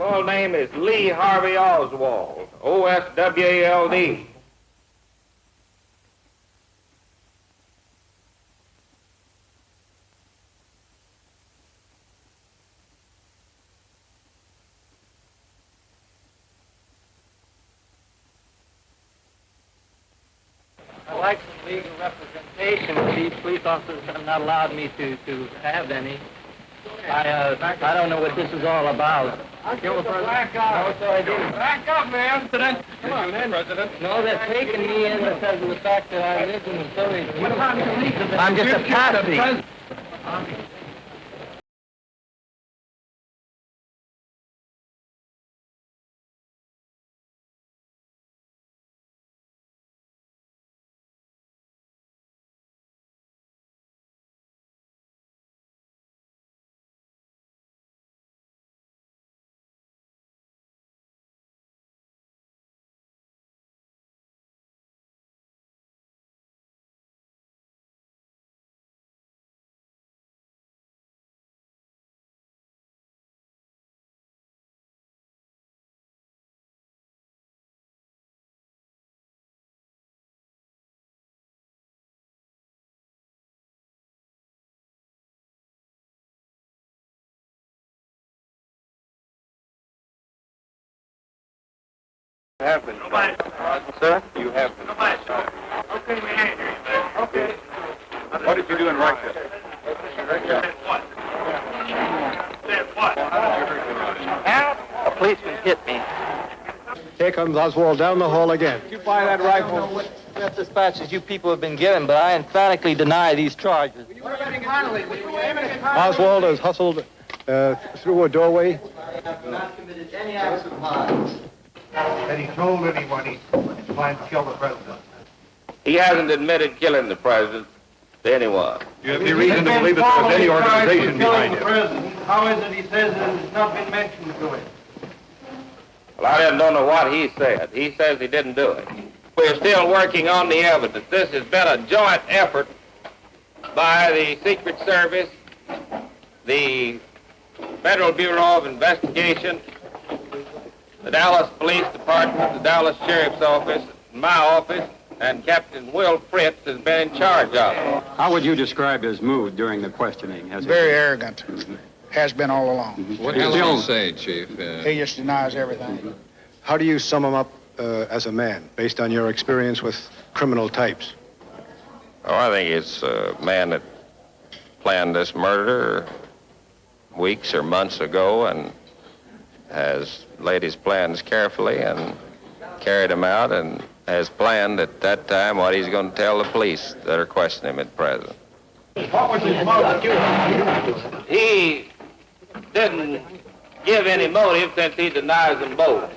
Full name is Lee Harvey Oswald, Oswald. I'd like some legal representation. These police officers have not allowed me to have any. I don't know what this is all about. Back up. No, I didn't. Back up, man. President. Come on, President. No, they're taking me in because of the fact that I lived in the Soviet Union. I'm just a patsy. You have been. Sir? You have been. Okay, man. Okay. What did you do in Russia? What? A policeman hit me. Here comes Oswald down the hall again. Did you buy that rifle? What dispatches you people have been given, but I emphatically deny these charges. Oswald is hustled through a doorway. Not committed any acts of violence. That he told anyone he planned to kill the president. He hasn't admitted killing the president to anyone. Do you have any reason to believe that there's any organization behind it? How is it he says it has not been mentioned to him? Well, I don't know what he said. He says he didn't do it. We're still working on the evidence. This has been a joint effort by the Secret Service, the Federal Bureau of Investigation, the Dallas Police Department, the Dallas Sheriff's Office, my office, and Captain Will Fritz has been in charge of it. How would you describe his mood during the questioning? Very arrogant. Has been all along. What does he say, Chief? He just denies everything. How do you sum him up as a man, based on your experience with criminal types? Oh, I think it's a man that planned this murder weeks or months ago and has laid his plans carefully and carried them out and has planned at that time what he's going to tell the police that are questioning him at present. What was his motive? He didn't give any motive since he denies them both.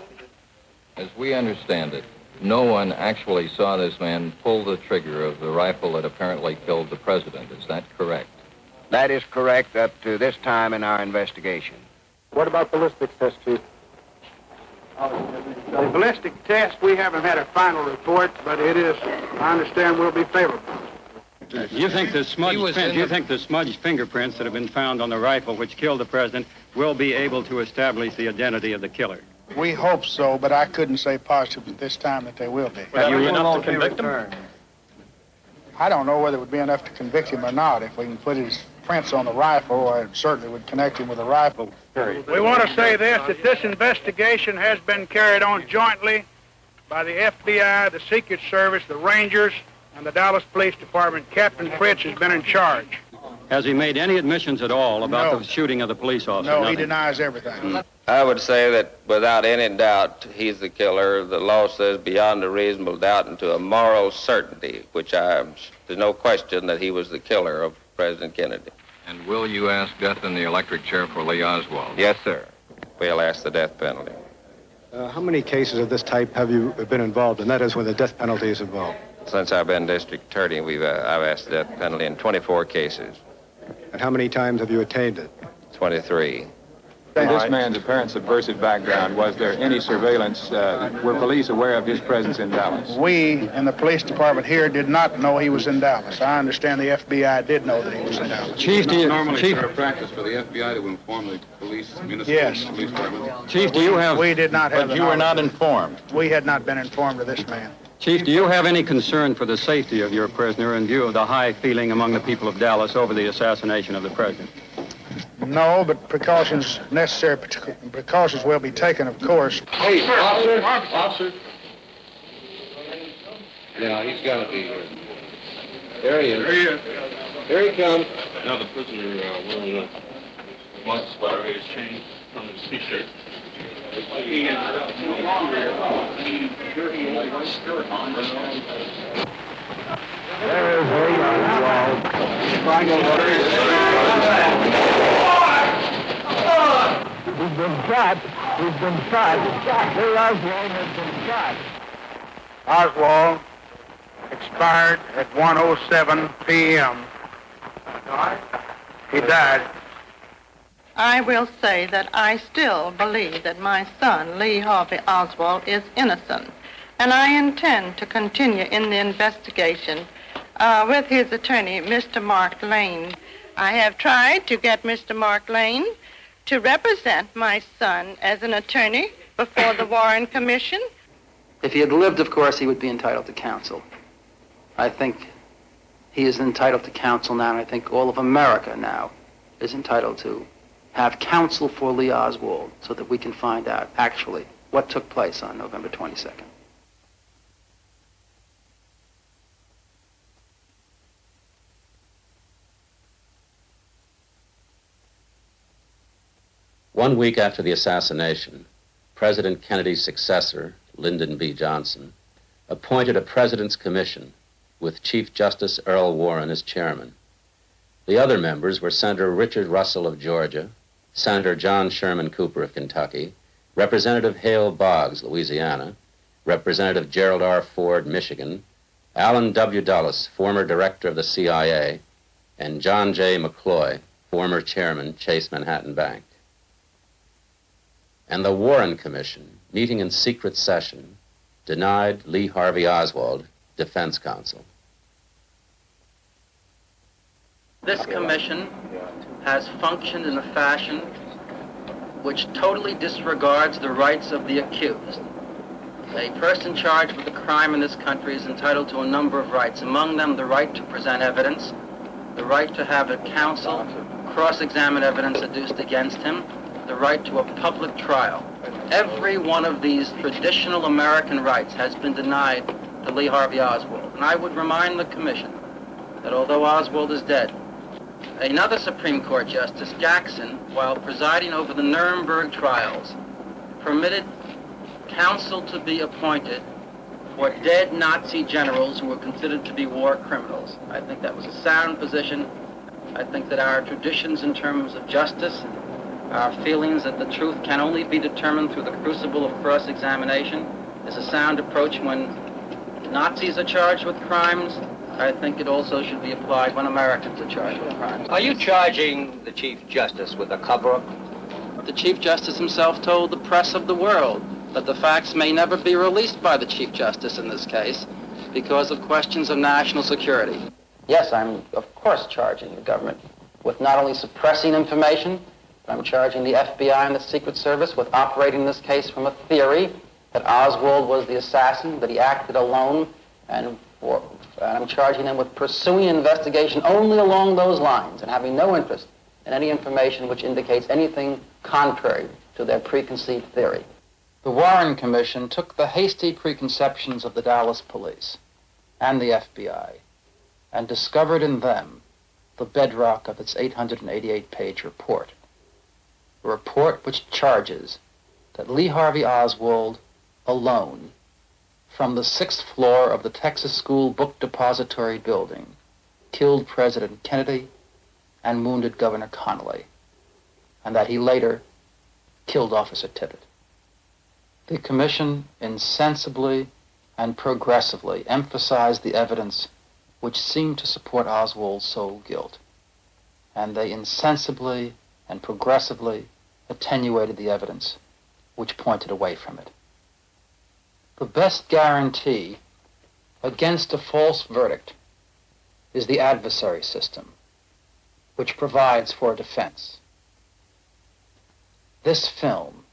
As we understand it, no one actually saw this man pull the trigger of the rifle that apparently killed the president. Is that correct? That is correct up to this time in our investigation. What about ballistics test, Chief? The ballistic test, we haven't had a final report, but it is, I understand, will be favorable. Do you think the smudged fingerprints that have been found on the rifle which killed the president will be able to establish the identity of the killer? We hope so, but I couldn't say positive at this time that they will be. Have you enough to convict him? I don't know whether it would be enough to convict him or not. If we can put his prints on the rifle, I certainly would connect him with the rifle. We want to say this, that this investigation has been carried on jointly by the FBI, the Secret Service, the Rangers, and the Dallas Police Department. Captain Fritz has been in charge. Has he made any admissions at all about the shooting of the police officer? No, Nothing? he denies everything. I would say that without any doubt, he's the killer. The law says beyond a reasonable doubt and to a moral certainty, there's no question that he was the killer of President Kennedy. And will you ask death in the electric chair for Lee Oswald? Yes, sir. We'll ask the death penalty. How many cases of this type have you been involved in? That is, when the death penalty is involved. Since I've been district attorney, I've asked the death penalty in 24 cases. And how many times have you attained it? 23. This man's apparent subversive background, was there any surveillance? Were police aware of his presence in Dallas? We in the police department here did not know he was in Dallas. I understand the FBI did know that he was in Dallas. Chief, do you... Normally, Chief, a practice for the FBI to inform the police, municipal police department? Chief, do you have... We did not have But you were not informed. We had not been informed of this man. Chief, do you have any concern for the safety of your prisoner in view of the high feeling among the people of Dallas over the assassination of the president? No, but necessary precautions will be taken, of course. Hey, officer. Yeah, he's got to be here. There he is. Here he comes. Now the prisoner wearing a blood splatter his chain on his t-shirt. There is Lee Oswald. He's been shot. Lee Oswald has been shot. Oswald expired at 1:07 p.m. He died. I will say that I still believe that my son, Lee Harvey Oswald, is innocent, and I intend to continue in the investigation with his attorney, Mr. Mark Lane. I have tried to get Mr. Mark Lane to represent my son as an attorney before the Warren Commission. If he had lived, of course, he would be entitled to counsel. I think he is entitled to counsel now, and I think all of America now is entitled to have counsel for Lee Oswald so that we can find out actually what took place on November 22nd. One week after the assassination, President Kennedy's successor, Lyndon B. Johnson, appointed a President's Commission with Chief Justice Earl Warren as chairman. The other members were Senator Richard Russell of Georgia, Senator John Sherman Cooper of Kentucky, Representative Hale Boggs, Louisiana, Representative Gerald R. Ford, Michigan, Allen W. Dulles, former director of the CIA, and John J. McCloy, former chairman, Chase Manhattan Bank. And the Warren Commission, meeting in secret session, denied Lee Harvey Oswald defense counsel. This commission has functioned in a fashion which totally disregards the rights of the accused. A person charged with a crime in this country is entitled to a number of rights, among them the right to present evidence, the right to have a counsel cross-examine evidence adduced against him, the right to a public trial. Every one of these traditional American rights has been denied to Lee Harvey Oswald. And I would remind the commission that although Oswald is dead, another Supreme Court Justice, Jackson, while presiding over the Nuremberg trials, permitted counsel to be appointed for dead Nazi generals who were considered to be war criminals. I think that was a sound position. I think that our traditions in terms of justice, our feelings that the truth can only be determined through the crucible of cross-examination, is a sound approach when Nazis are charged with crimes. I think it also should be applied when Americans are charged with crimes. Are you charging the Chief Justice with a cover-up? The Chief Justice himself told the press of the world that the facts may never be released by the Chief Justice in this case because of questions of national security. Yes, I'm of course charging the government with not only suppressing information, but I'm charging the FBI and the Secret Service with operating this case from a theory that Oswald was the assassin, that he acted alone, and I'm charging them with pursuing an investigation only along those lines and having no interest in any information which indicates anything contrary to their preconceived theory. The Warren Commission took the hasty preconceptions of the Dallas police and the FBI and discovered in them the bedrock of its 888-page report. A report which charges that Lee Harvey Oswald alone, from the 6th floor of the Texas School Book Depository building, killed President Kennedy and wounded Governor Connally, and that he later killed Officer Tippit. The commission insensibly and progressively emphasized the evidence which seemed to support Oswald's sole guilt, and they insensibly and progressively attenuated the evidence which pointed away from it. The best guarantee against a false verdict is the adversary system, which provides for a defense. This film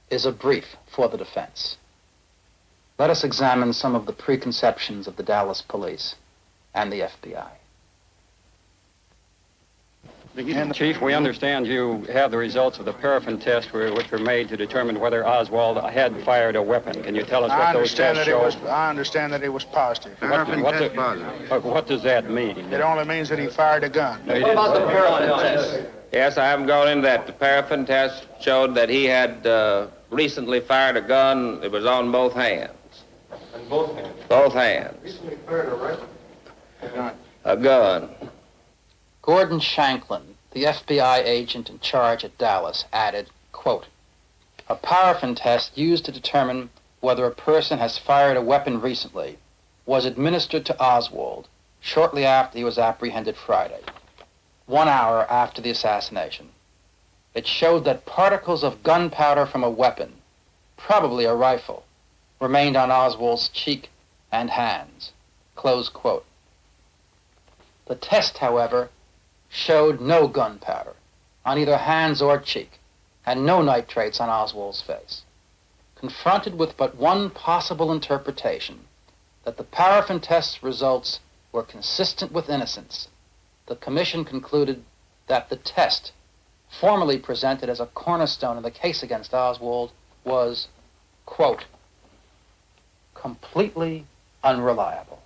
is a brief for the defense. Let us examine some of the preconceptions of the Dallas police and the FBI. Chief, we understand you have the results of the paraffin test which were made to determine whether Oswald had fired a weapon. Can you tell us what those tests show? I understand that it was positive. What does that mean? It only means that he fired a gun. What about the paraffin test? Yes, I haven't gone into that. The paraffin test showed that he had recently fired a gun. It was on both hands. On both hands? Both hands. Recently fired a rifle? A gun. Gordon Shanklin, the FBI agent in charge at Dallas, added, quote, "A paraffin test used to determine whether a person has fired a weapon recently was administered to Oswald shortly after he was apprehended Friday, 1 hour after the assassination. It showed that particles of gunpowder from a weapon, probably a rifle, remained on Oswald's cheek and hands," close quote. The test, however, showed no gunpowder on either hands or cheek, and no nitrates on Oswald's face. Confronted with but one possible interpretation, that the paraffin test's results were consistent with innocence, the commission concluded that the test, formally presented as a cornerstone in the case against Oswald, was, quote, "completely unreliable."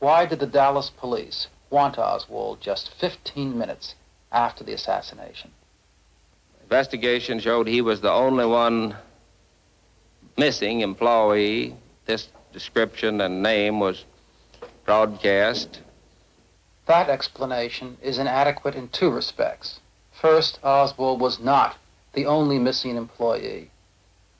Why did the Dallas police want Oswald just 15 minutes after the assassination? Investigation showed he was the only one missing employee. This description and name was broadcast. That explanation is inadequate in two respects. First, Oswald was not the only missing employee.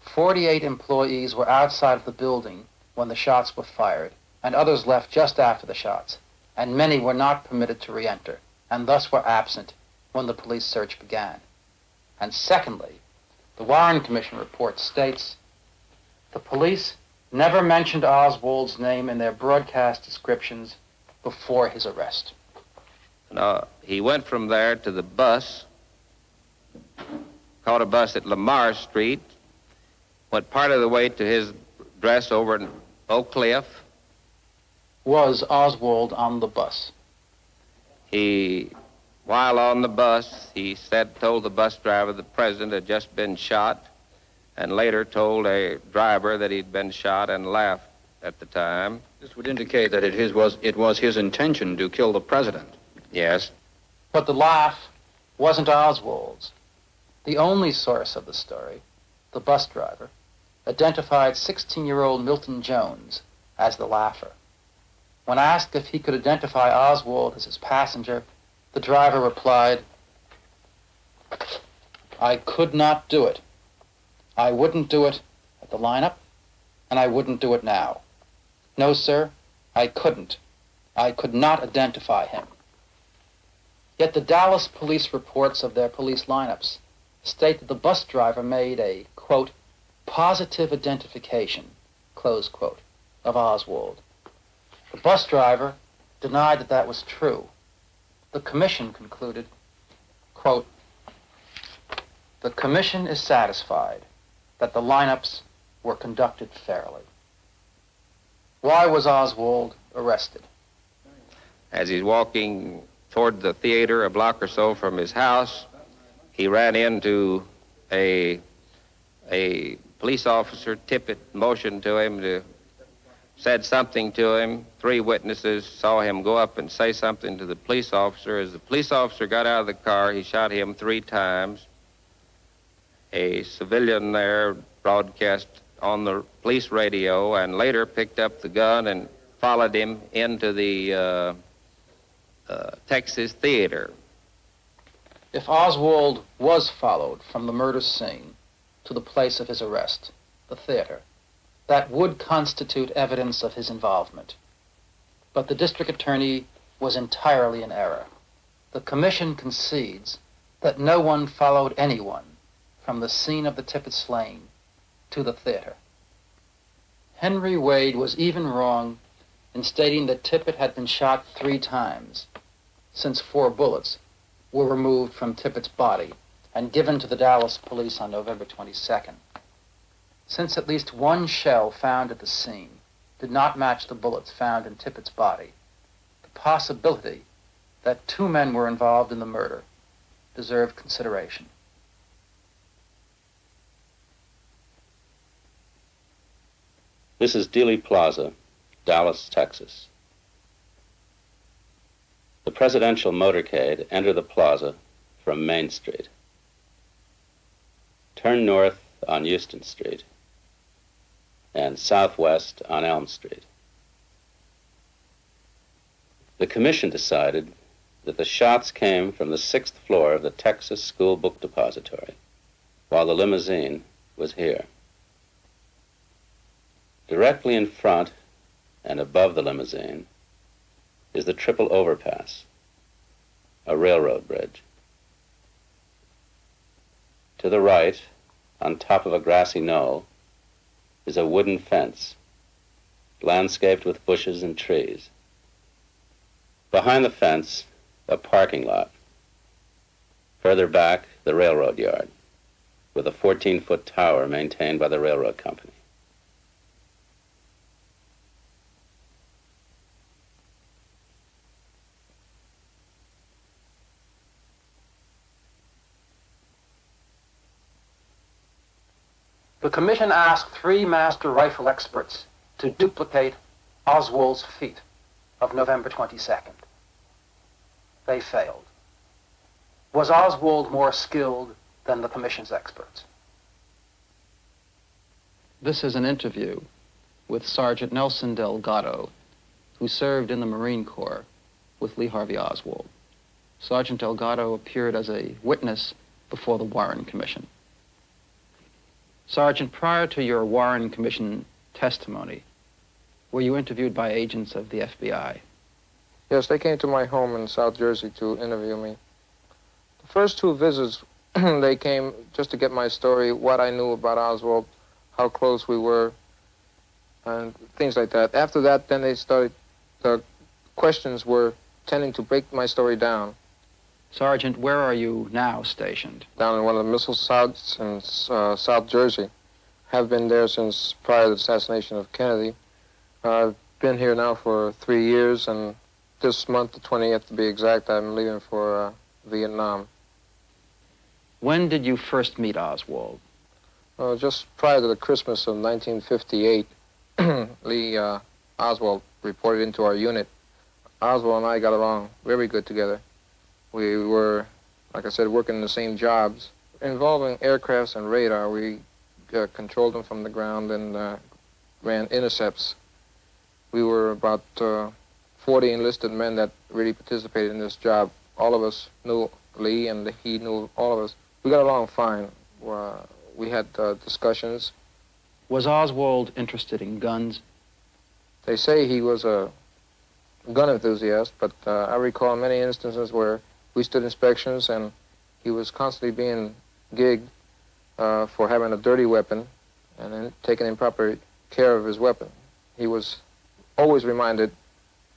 48 employees were outside of the building when the shots were fired, and others left just after the shots, and many were not permitted to re-enter, and thus were absent when the police search began. And secondly, the Warren Commission report states, the police never mentioned Oswald's name in their broadcast descriptions before his arrest. No, he went from there to the bus, caught a bus at Lamar Street, went part of the way to his address over in Oak Cliff. Was Oswald on the bus? While on the bus, he told the bus driver the president had just been shot, and later told a driver that he'd been shot and laughed at the time. This would indicate that it was his intention to kill the president. Yes. But the laugh wasn't Oswald's. The only source of the story, the bus driver, identified 16-year-old Milton Jones as the laugher. When asked if he could identify Oswald as his passenger, the driver replied, "I could not do it. I wouldn't do it at the lineup, and I wouldn't do it now. No, sir, I couldn't. I could not identify him." Yet the Dallas police reports of their police lineups state that the bus driver made a, quote, "positive identification," close quote, of Oswald. The bus driver denied that that was true. The commission concluded, quote, "The commission is satisfied that the lineups were conducted fairly." Why was Oswald arrested? As he's walking toward the theater a block or so from his house, he ran into a police officer. Tippit motioned to him said something to him. 3 witnesses saw him go up and say something to the police officer. As the police officer got out of the car, he shot him 3 times. A civilian there broadcast on the police radio and later picked up the gun and followed him into the Texas Theater. If Oswald was followed from the murder scene to the place of his arrest, the theater, that would constitute evidence of his involvement. But the district attorney was entirely in error. The commission concedes that no one followed anyone from the scene of the Tippit slaying to the theater. Henry Wade was even wrong in stating that Tippit had been shot 3 times, since 4 bullets were removed from Tippit's body and given to the Dallas police on November 22nd. Since at least 1 shell found at the scene did not match the bullets found in Tippit's body, the possibility that 2 men were involved in the murder deserved consideration. This is Dealey Plaza, Dallas, Texas. The presidential motorcade entered the plaza from Main Street. Turn north on Houston Street and southwest on Elm Street. The commission decided that the shots came from the 6th floor of the Texas School Book Depository, while the limousine was here. Directly in front and above the limousine is the triple overpass, a railroad bridge. To the right, on top of a grassy knoll, is a wooden fence, landscaped with bushes and trees. Behind the fence, a parking lot. Further back, the railroad yard, with a 14-foot tower maintained by the railroad company. The commission asked 3 master rifle experts to duplicate Oswald's feat of November 22nd. They failed. Was Oswald more skilled than the commission's experts? This is an interview with Sergeant Nelson Delgado, who served in the Marine Corps with Lee Harvey Oswald. Sergeant Delgado appeared as a witness before the Warren Commission. Sergeant, prior to your Warren Commission testimony, were you interviewed by agents of the FBI? Yes, they came to my home in South Jersey to interview me. The first 2 visits, they came just to get my story, what I knew about Oswald, how close we were, and things like that. After that, then the questions were tending to break my story down. Sergeant, where are you now stationed? Down in one of the missile sites in South Jersey. Have been there since prior to the assassination of Kennedy. I've been here now for 3 years, and this month, the 20th to be exact, I'm leaving for Vietnam. When did you first meet Oswald? Just prior to the Christmas of 1958, Lee Oswald reported into our unit. Oswald and I got along very good together. We were, like I said, working in the same jobs. Involving aircrafts and radar, we controlled them from the ground and ran intercepts. We were about 40 enlisted men that really participated in this job. All of us knew Lee, and he knew all of us. We got along fine. We had discussions. Was Oswald interested in guns? They say he was a gun enthusiast, but I recall many instances where we stood inspections and he was constantly being gigged for having a dirty weapon and then taking improper care of his weapon. He was always reminded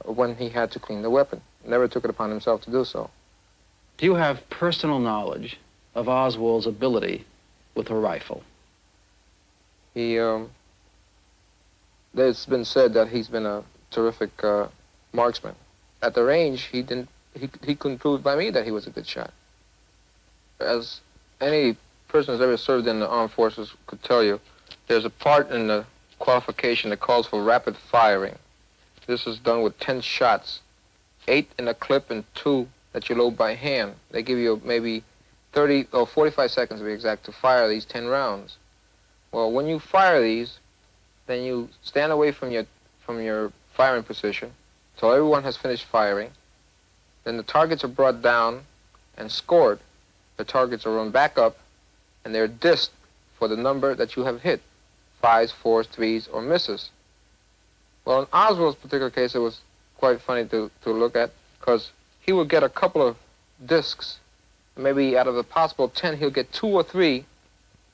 of when he had to clean the weapon. Never took it upon himself to do so. Do you have personal knowledge of Oswald's ability with a rifle? It's been said that he's been a terrific marksman. At the range, he couldn't prove by me that he was a good shot. As any person who's ever served in the armed forces could tell you, there's a part in the qualification that calls for rapid firing. This is done with 10 shots, 8 in a clip and 2 that you load by hand. They give you maybe 30 or 45 seconds to be exact to fire these 10 rounds. Well, when you fire these, then you stand away from your firing position till everyone has finished firing. Then the targets are brought down and scored. The targets are run back up, and they're dissed for the number that you have hit, 5s, 4s, 3s, or misses. Well, in Oswald's particular case, it was quite funny to look at, because he would get a couple of discs maybe out of the possible 10, he'll get 2 or 3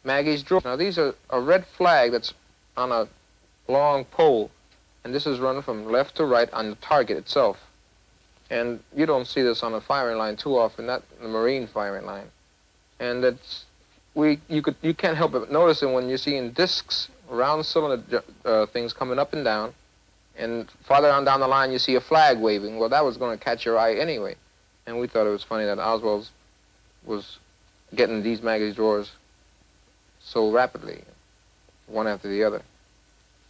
Maggie's drawers. Now, these are a red flag that's on a long pole, and this is run from left to right on the target itself. And you don't see this on a firing line too often, not the Marine firing line. And that's, you can't help but notice it when you're seeing discs, round cylinder things coming up and down, and farther on down the line you see a flag waving. Well, that was going to catch your eye anyway. And we thought it was funny that Oswald was getting these Maggie's drawers so rapidly, one after the other.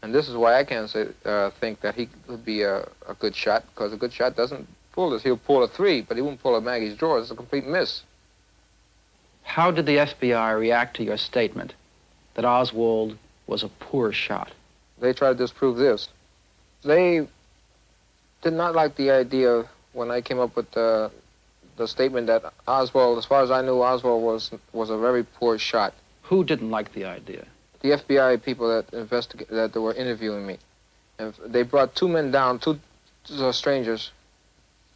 And this is why I can't think that he could be a good shot, because a good shot doesn't pull this. He'll pull a 3, but he won't pull a Maggie's drawers. It's a complete miss. How did the FBI react to your statement that Oswald was a poor shot? They tried to disprove this. They did not like the idea when I came up with the statement that Oswald, as far as I knew, Oswald was a very poor shot. Who didn't like the idea? The FBI people that were interviewing me. And they brought 2 men down, 2 strangers,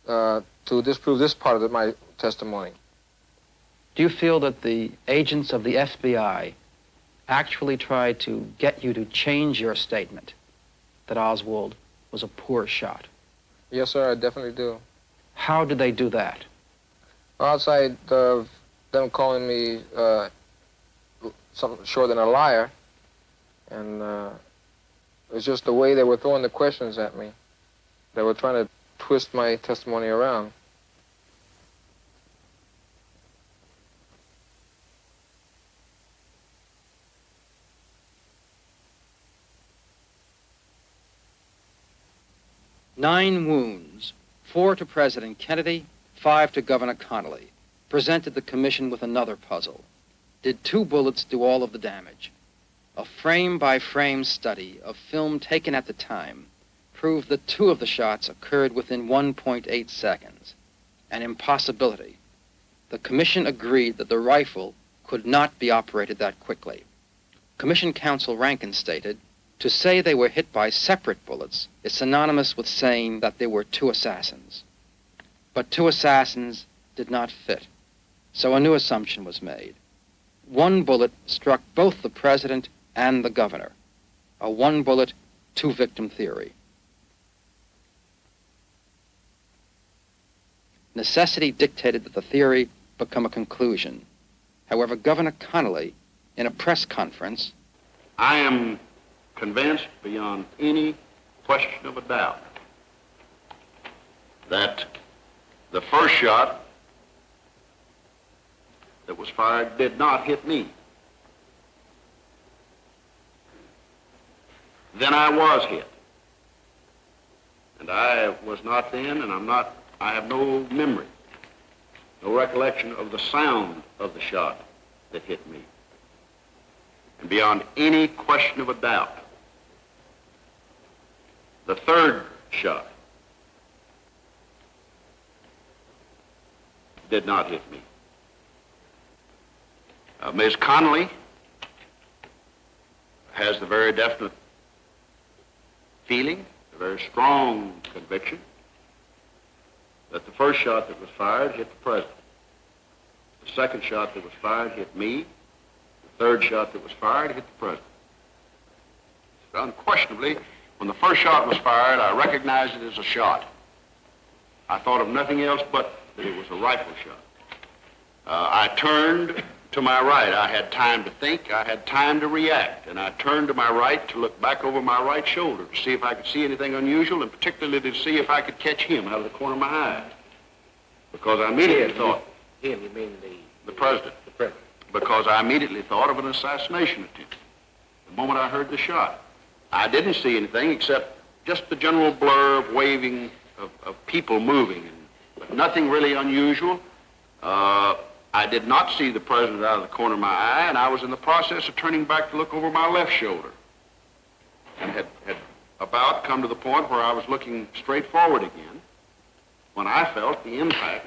to disprove this part of my testimony. Do you feel that the agents of the FBI actually tried to get you to change your statement that Oswald was a poor shot? Yes, sir, I definitely do. How did they do that? Outside of them calling me something short than a liar, and it was just the way they were throwing the questions at me. They were trying to twist my testimony around. Nine wounds, 4 to President Kennedy, 5 to Governor Connolly, presented the commission with another puzzle. Did 2 bullets do all of the damage? A frame-by-frame study of film taken at the time proved that 2 of the shots occurred within 1.8 seconds, an impossibility. The commission agreed that the rifle could not be operated that quickly. Commission counsel Rankin stated, "To say they were hit by separate bullets is synonymous with saying that there were 2 assassins." But 2 assassins did not fit, so a new assumption was made. 1 bullet struck both the president and the governor. A 1-bullet, 2-victim theory. Necessity dictated that the theory become a conclusion. However, Governor Connolly, in a press conference, "I am convinced beyond any question of a doubt that the first shot that was fired did not hit me. Then I was hit. And I was not then, and I have no memory, no recollection of the sound of the shot that hit me. And beyond any question of a doubt, the third shot did not hit me. Ms. Connolly has the very definite feeling, a very strong conviction, that the first shot that was fired hit the president. The second shot that was fired hit me. The third shot that was fired hit the president. Unquestionably, when the first shot was fired, I recognized it as a shot. I thought of nothing else but that it was a rifle shot. I turned to my right. I had time to think. I had time to react. And I turned to my right to look back over my right shoulder to see if I could see anything unusual, and particularly to see if I could catch him out of the corner of my eye. Because I immediately thought... Him, you mean the president. The president. Because I immediately thought of an assassination attempt the moment I heard the shot. I didn't see anything except just the general blur of waving, of people moving, but nothing really unusual. I did not see the president out of the corner of my eye, and I was in the process of turning back to look over my left shoulder, and had about come to the point where I was looking straight forward again when I felt the impact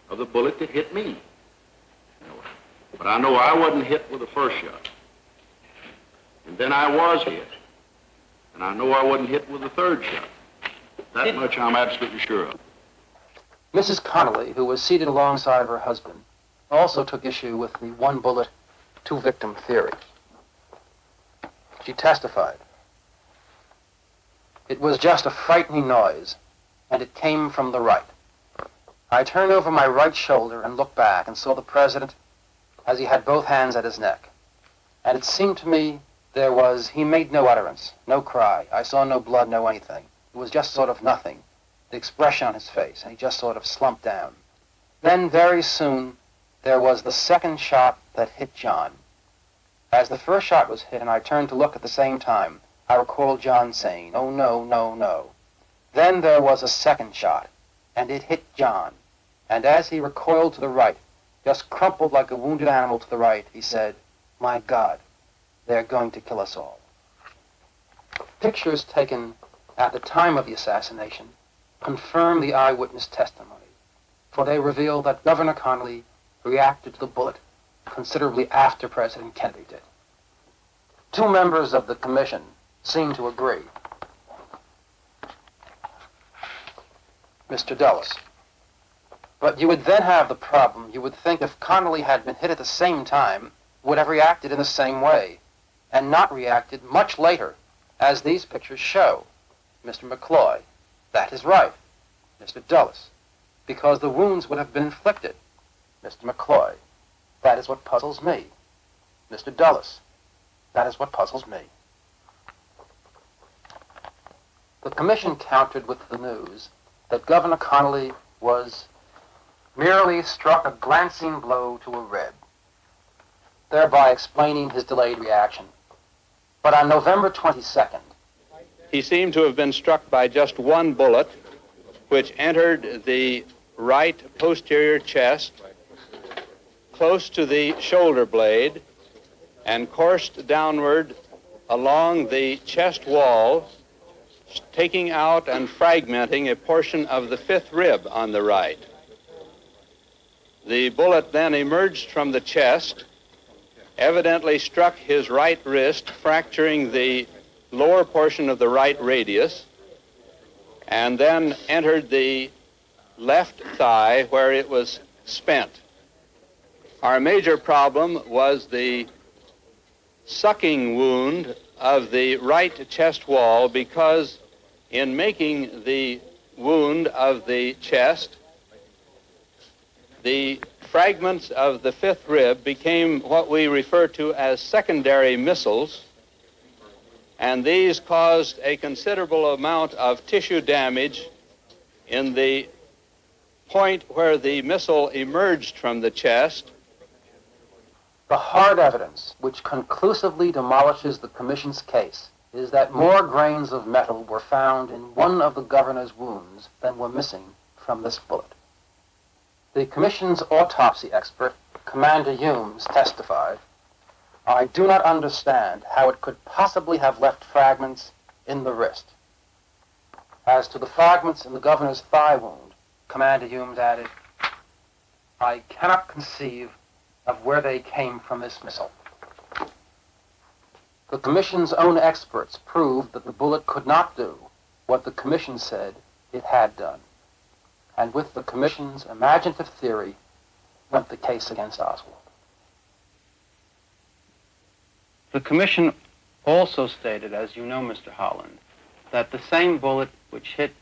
of the bullet that hit me. But I know I wasn't hit with the first shot. And then I was hit. And I know I wasn't hit with the third shot. That much I'm absolutely sure of. Mrs. Connolly, who was seated alongside her husband, also took issue with the one bullet, two victim theory. She testified, "It was just a frightening noise, and it came from the right. I turned over my right shoulder and looked back and saw the president as he had both hands at his neck. And it seemed to me he made no utterance, no cry. I saw no blood, no anything. It was just sort of nothing, the expression on his face, and he just sort of slumped down. Then very soon, there was the second shot that hit John. As the first shot was hit and I turned to look at the same time, I recall John saying, 'Oh, no, no, no.' Then there was a second shot, and it hit John. And as he recoiled to the right, just crumpled like a wounded animal to the right, he said, 'My God, they're going to kill us all.'" Pictures taken at the time of the assassination confirm the eyewitness testimony, for they reveal that Governor Connally reacted to the bullet considerably after President Kennedy did. Two members of the commission seem to agree. Mr. Dulles. But you would then have the problem, you would think if Connally had been hit at the same time, would have reacted in the same way, and not reacted much later, as these pictures show. Mr. McCloy. That is right. Mr. Dulles. Because the wounds would have been inflicted. Mr. McCloy. That is what puzzles me. Mr. Dulles. That is what puzzles me. The commission countered with the news that Governor Connally was merely struck a glancing blow to a rib, thereby explaining his delayed reaction. But on November 22nd, he seemed to have been struck by just one bullet, which entered the right posterior chest, close to the shoulder blade, and coursed downward along the chest wall, taking out and fragmenting a portion of the fifth rib on the right. The bullet then emerged from the chest, evidently struck his right wrist, fracturing the lower portion of the right radius, and then entered the left thigh where it was spent. Our major problem was the sucking wound of the right chest wall, because in making the wound of the chest, the fragments of the fifth rib became what we refer to as secondary missiles, and these caused a considerable amount of tissue damage in the point where the missile emerged from the chest. The hard evidence which conclusively demolishes the commission's case is that more grains of metal were found in one of the governor's wounds than were missing from this bullet. The commission's autopsy expert, Commander Humes, testified, "I do not understand how it could possibly have left fragments in the wrist." As to the fragments in the governor's thigh wound, Commander Humes added, "I cannot conceive of where they came from this missile." The commission's own experts proved that the bullet could not do what the commission said it had done. And with the commission's imaginative theory went the case against Oswald. The commission also stated, as you know, Mr. Holland, that the same bullet which hit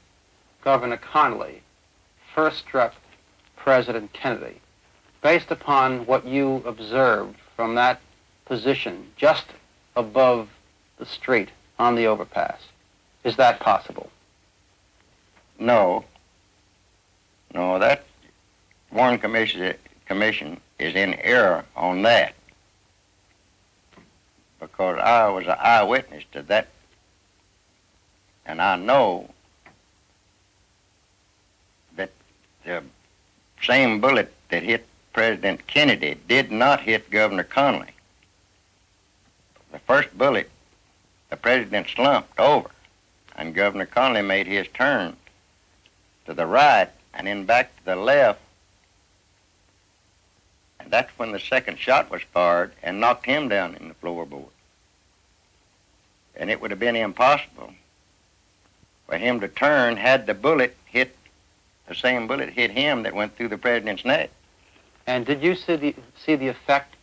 Governor Connally first struck President Kennedy, based upon what you observed from that position just above the street on the overpass. Is that possible? No. No, that Warren Commission is in error on that, because I was an eyewitness to that, and I know that the same bullet that hit President Kennedy did not hit Governor Connally. The first bullet, the president slumped over, and Governor Connally made his turn to the right and then back to the left, and that's when the second shot was fired and knocked him down in the floorboard. And it would have been impossible for him to turn had the bullet hit, the same bullet hit him that went through the president's neck. And did you see the effect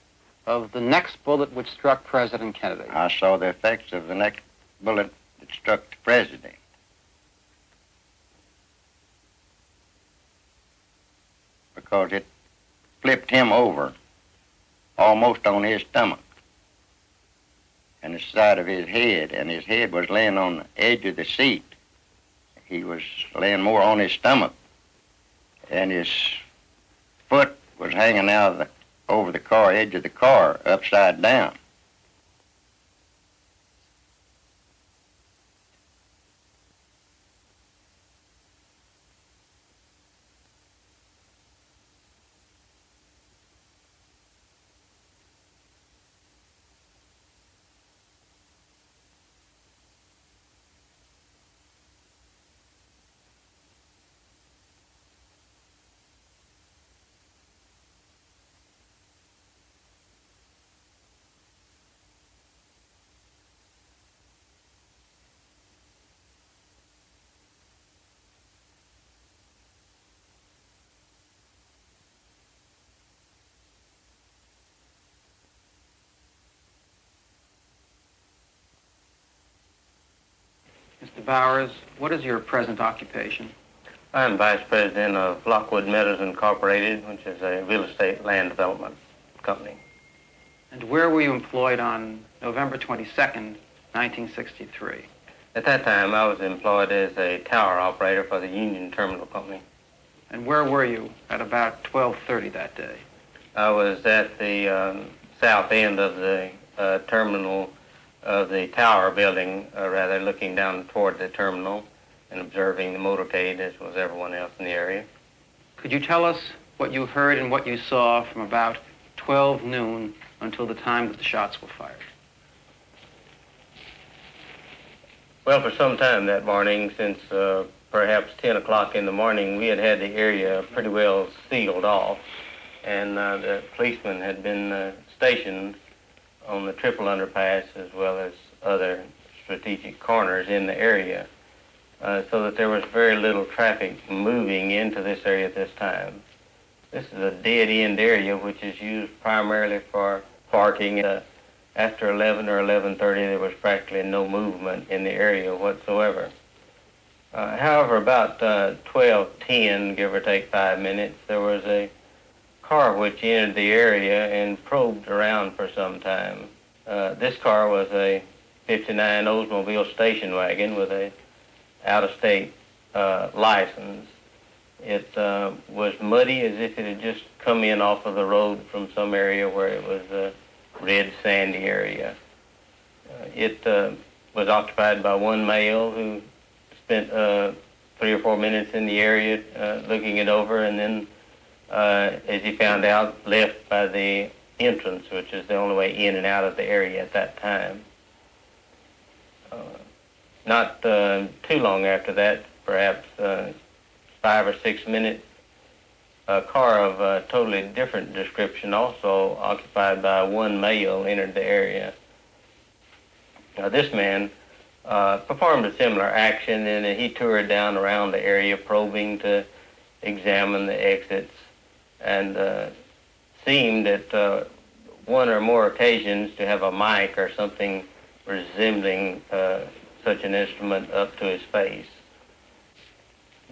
of the next bullet which struck President Kennedy? I saw the effects of the next bullet that struck the president. Because it flipped him over almost on his stomach and the side of his head, and his head was laying on the edge of the seat. He was laying more on his stomach, and his foot was hanging out of over the car edge of the car, upside down. Mr. Bowers, what is your present occupation? I'm Vice President of Lockwood Meadows Incorporated, which is a real estate land development company. And where were you employed on November 22nd, 1963? At that time, I was employed as a tower operator for the Union Terminal Company. And where were you at about 12:30 that day? I was at the south end of the terminal of the tower building, rather looking down toward the terminal and observing the motorcade as was everyone else in the area. Could you tell us what you heard and what you saw from about 12 noon until the time that the shots were fired? Well, for some time that morning, since perhaps 10 o'clock in the morning, we had the area pretty well sealed off, and the policemen had been stationed on the triple underpass as well as other strategic corners in the area, so that there was very little traffic moving into this area at this time. This is a dead-end area which is used primarily for parking. After 11 or 11:30, there was practically no movement in the area whatsoever. However, about 12:10, give or take 5 minutes, there was a car which entered the area and probed around for some time. This car was a 59 Oldsmobile station wagon with a out-of-state license. It was muddy as if it had just come in off of the road from some area where it was a red sandy area. It was occupied by one male who spent 3 or 4 minutes in the area looking it over, and then as he found out, left by the entrance, which is the only way in and out of the area at that time. Not too long after that, perhaps 5 or 6 minutes, a car of a totally different description, also occupied by one male, entered the area. This man performed a similar action, and he toured down around the area, probing to examine the exits, and seemed at one or more occasions to have a mic or something resembling such an instrument up to his face.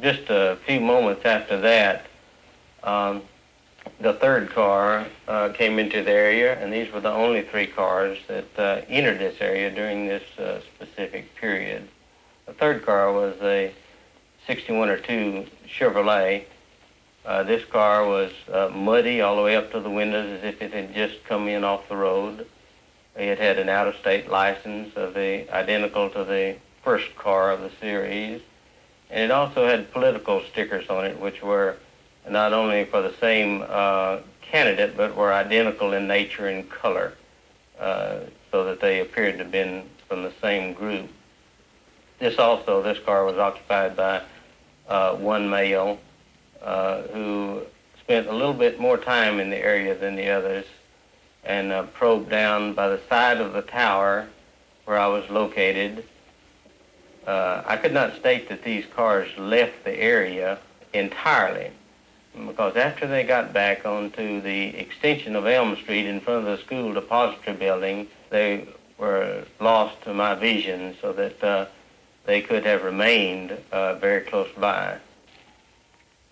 Just a few moments after that, the third car came into the area, and these were the only 3 cars that entered this area during this specific period. The third car was a 61 or 2 Chevrolet. This car was muddy all the way up to the windows as if it had just come in off the road. It had an out-of-state license identical to the first car of the series. And it also had political stickers on it, which were not only for the same candidate, but were identical in nature and color, so that they appeared to have been from the same group. This car was occupied by one male who spent a little bit more time in the area than the others, and probed down by the side of the tower where I was located. I could not state that these cars left the area entirely, because after they got back onto the extension of Elm Street in front of the school depository building, they were lost to my vision, so that they could have remained very close by.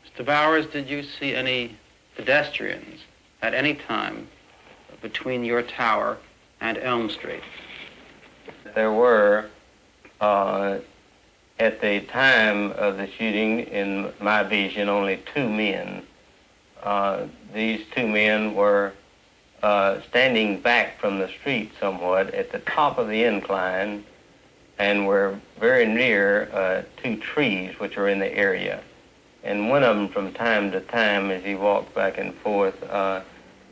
Mr. Bowers, did you see any pedestrians at any time between your tower and Elm Street? There were, at the time of the shooting, in my vision, only 2 men. These 2 men were standing back from the street somewhat at the top of the incline and were very near 2 trees which are in the area. And one of them, from time to time, as he walked back and forth,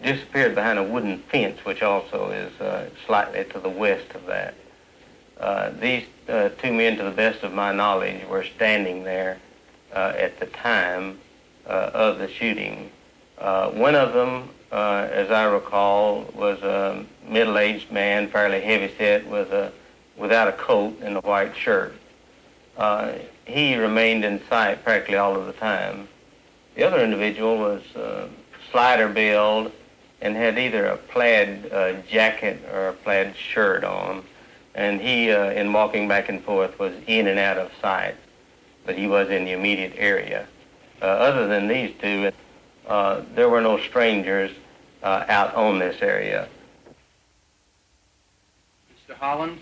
disappeared behind a wooden fence, which also is slightly to the west of that. These 2 men, to the best of my knowledge, were standing there at the time of the shooting. One of them, as I recall, was a middle-aged man, fairly heavy-set, without a coat and a white shirt. He remained in sight practically all of the time. The other individual was slighter build and had either a plaid jacket or a plaid shirt on. And he, in walking back and forth, was in and out of sight, but he was in the immediate area. Other than these 2, there were no strangers out on this area. Mr. Holland,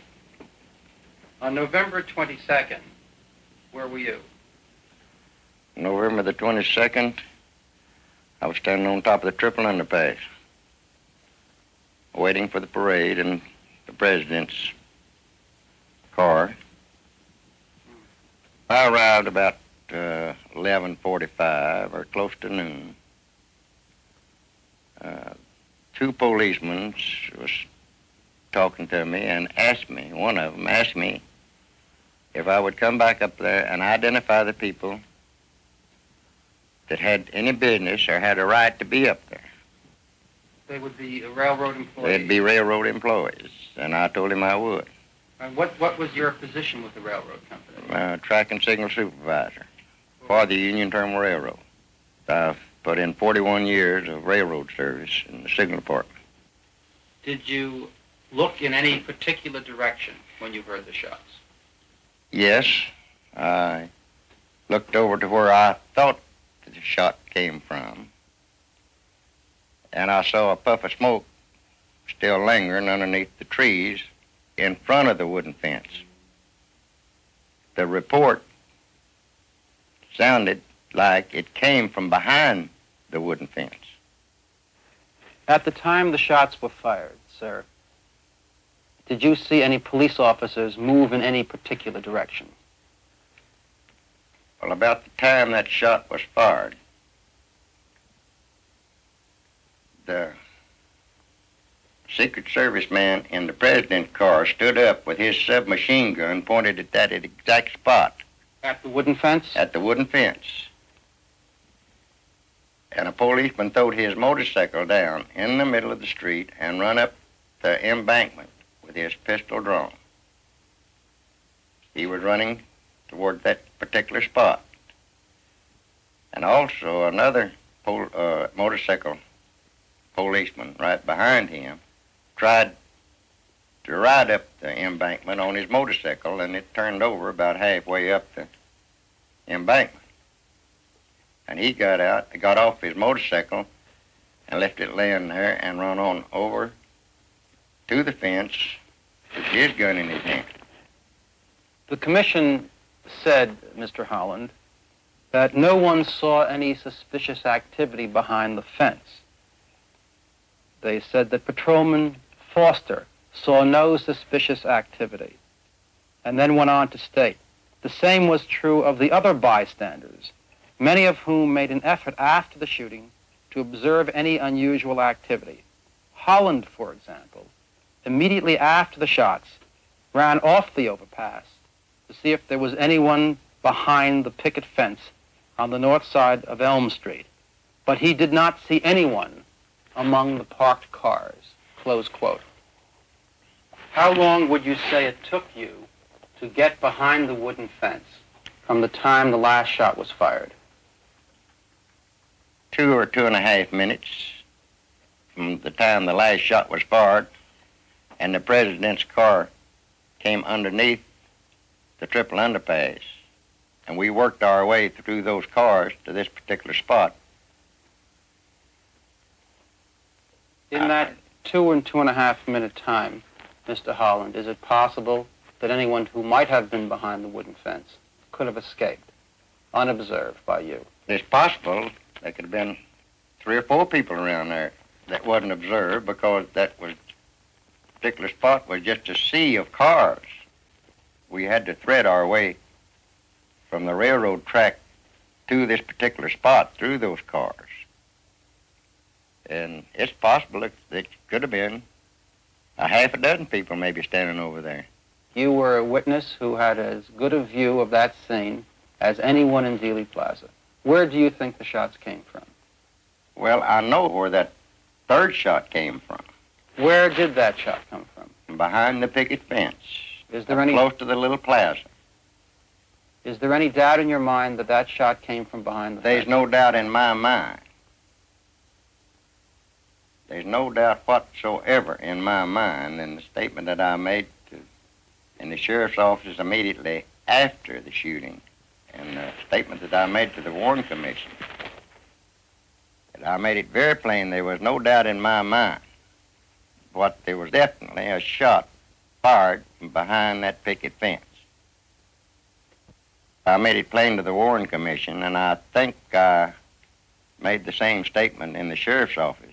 on November 22nd, where were you? November the 22nd, I was standing on top of the Triple Underpass, waiting for the parade and the president's car. I arrived about 11:45 or close to noon. 2 policemen was talking to me and asked me, one of them asked me if I would come back up there and identify the people that had any business or had a right to be up there. They would be railroad employees? They'd be railroad employees, and I told him I would. And what was your position with the railroad company? Track and signal supervisor for the Union Terminal Railroad. I've put in 41 years of railroad service in the signal department. Did you look in any particular direction when you heard the shots? Yes, I looked over to where I thought the shot came from, and I saw a puff of smoke still lingering underneath the trees in front of the wooden fence. The report sounded like it came from behind the wooden fence. At the time the shots were fired, sir, did you see any police officers move in any particular direction? Well, about the time that shot was fired, the Secret Service man in the president's car stood up with his submachine gun pointed at that exact spot. At the wooden fence? At the wooden fence. And a policeman throwed his motorcycle down in the middle of the street and run up the embankment with his pistol drawn. He was running toward that particular spot. And also another motorcycle policeman right behind him tried to ride up the embankment on his motorcycle, and it turned over about halfway up the embankment. And he got off his motorcycle and left it laying there and run on over to the fence with his gun in his hand. The commission said, Mr. Holland, that no one saw any suspicious activity behind the fence. They said that Patrolman Foster saw no suspicious activity, and then went on to state the same was true of the other bystanders, many of whom made an effort after the shooting to observe any unusual activity. Holland, for example, immediately after the shots, ran off the overpass to see if there was anyone behind the picket fence on the north side of Elm Street, but he did not see anyone among the parked cars, close quote. How long would you say it took you to get behind the wooden fence from the time the last shot was fired? 2 or 2.5 minutes from the time the last shot was fired, and the president's car came underneath the triple underpass. And we worked our way through those cars to this particular spot. In that 2 and 2.5 minute time, Mr. Holland, is it possible that anyone who might have been behind the wooden fence could have escaped, unobserved by you? It's possible there could have been 3 or 4 people around there that wasn't observed, because that particular spot was just a sea of cars. We had to thread our way from the railroad track to this particular spot through those cars. And it's possible that it could have been a half a dozen people maybe standing over there. You were a witness who had as good a view of that scene as anyone in Dealey Plaza. Where do you think the shots came from? Well, I know where that third shot came from. Where did that shot come from? Behind the picket fence. Is there any... Close to the little plaza. Is there any doubt in your mind that that shot came from behind the fence? There's no doubt in my mind. There's no doubt whatsoever in my mind in the statement that I made in the sheriff's office immediately after the shooting, and the statement that I made to the Warren Commission. That I made it very plain there was no doubt in my mind what there was definitely a shot fired from behind that picket fence. I made it plain to the Warren Commission, and I think I made the same statement in the sheriff's office.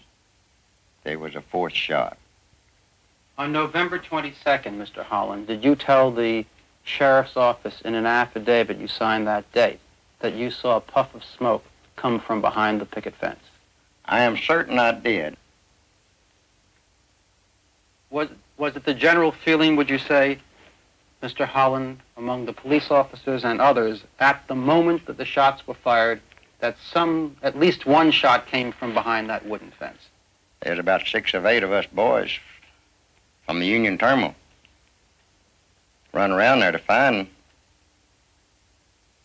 There was a 4th shot. On November 22nd, Mr. Holland, did you tell the sheriff's office in an affidavit you signed that date that you saw a puff of smoke come from behind the picket fence? I am certain I did. Was it the general feeling, would you say, Mr. Holland, among the police officers and others, at the moment that the shots were fired, that at least one shot came from behind that wooden fence? There's about 6 or 8 of us boys from the Union Terminal run around there to find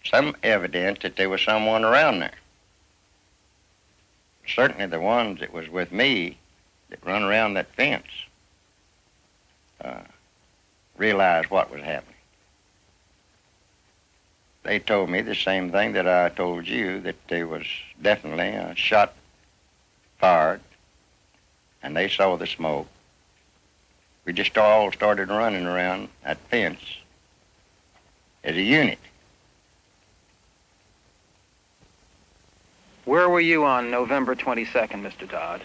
some evidence that there was someone around there. Certainly the ones that was with me that run around that fence realized what was happening. They told me the same thing that I told you, that there was definitely a shot fired, and they saw the smoke. We just all started running around that fence as a unit. Where were you on November 22nd, Mr. Dodd?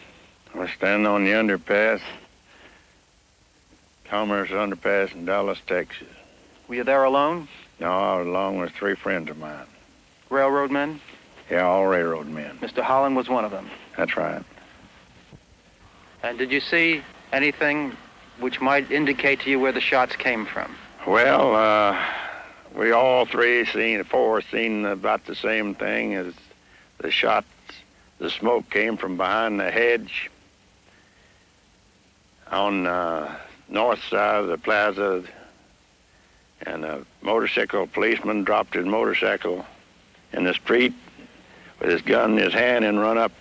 I was standing on the underpass, Commerce Underpass in Dallas, Texas. Were you there alone? No, I was along with 3 friends of mine. Railroad men? Yeah, all railroad men. Mr. Holland was one of them. That's right. And did you see anything which might indicate to you where the shots came from? Well, we all 4 seen about the same thing as the shots. The smoke came from behind the hedge on the north side of the plaza, and a motorcycle policeman dropped his motorcycle in the street with his gun in his hand and run up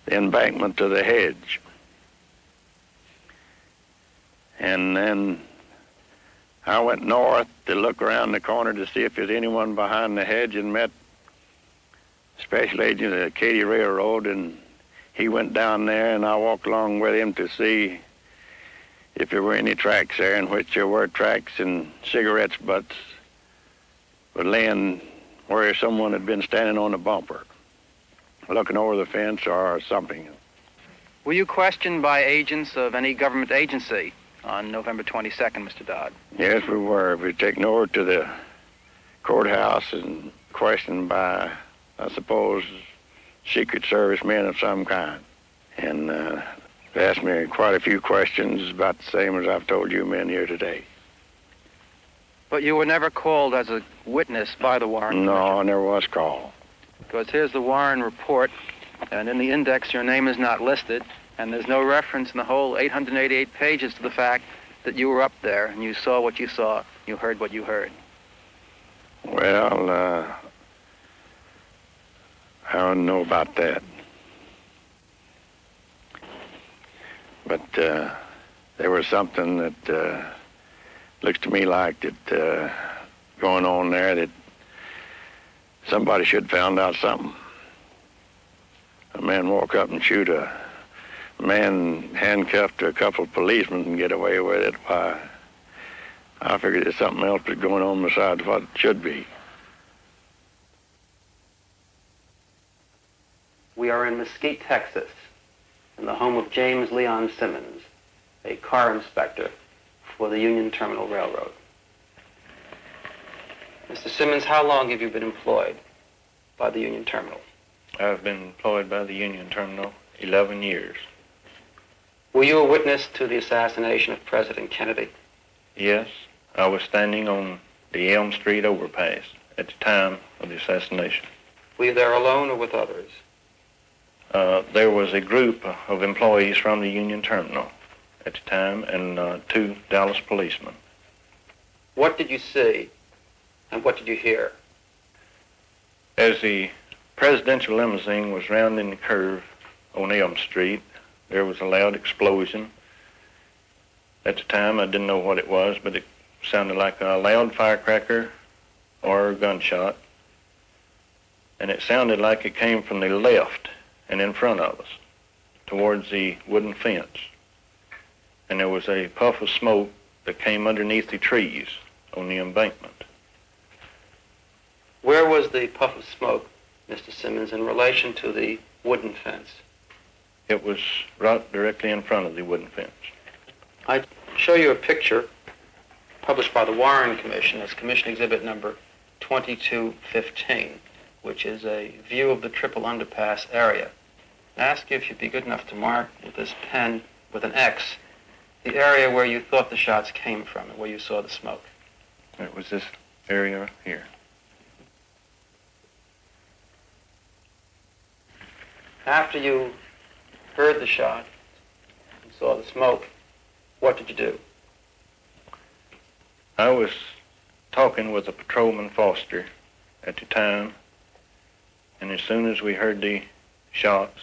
the embankment to the hedge. And then I went north to look around the corner to see if there's anyone behind the hedge, and met Special Agent of the Katy Railroad, and he went down there, and I walked along with him to see if there were any tracks there, in which there were tracks, and cigarettes butts were laying where someone had been standing on the bumper, looking over the fence or something. Were you questioned by agents of any government agency on November 22nd, Mr. Dodd? Yes, we were. We were taken over to the courthouse and questioned by, I suppose, Secret Service men of some kind. And they asked me quite a few questions, about the same as I've told you men here today. But you were never called as a witness by the Warren? No, I never was called. Because here's the Warren report, and in the index your name is not listed, and there's no reference in the whole 888 pages to the fact that you were up there and you saw what you saw, you heard what you heard. Well, I don't know about that. But there was something that looks to me like that going on there that somebody should have found out something. A man walk up and shoot a man handcuffed to a couple of policemen and get away with it. Why, I figured there's something else that's going on besides what it should be. We are in Mesquite, Texas, in the home of James Leon Simmons, a car inspector for the Union Terminal Railroad. Mr. Simmons, how long have you been employed by the Union Terminal? I've been employed by the Union Terminal 11 years. Were you a witness to the assassination of President Kennedy? Yes, I was standing on the Elm Street overpass at the time of the assassination. Were you there alone or with others? There was a group of employees from the Union Terminal at the time and 2 Dallas policemen. What did you see and what did you hear? As the presidential limousine was rounding the curve on Elm Street, there was a loud explosion. At the time, I didn't know what it was, but it sounded like a loud firecracker or a gunshot. And it sounded like it came from the left and in front of us, towards the wooden fence. And there was a puff of smoke that came underneath the trees on the embankment. Where was the puff of smoke, Mr. Simmons, in relation to the wooden fence? It was right directly in front of the wooden fence. I show you a picture published by the Warren Commission as Commission Exhibit number 2215, which is a view of the Triple Underpass area. I ask you if you'd be good enough to mark with this pen with an X the area where you thought the shots came from and where you saw the smoke. It was this area here. After you heard the shot and saw the smoke, what did you do? I was talking with a patrolman Foster at the time, and as soon as we heard the shots,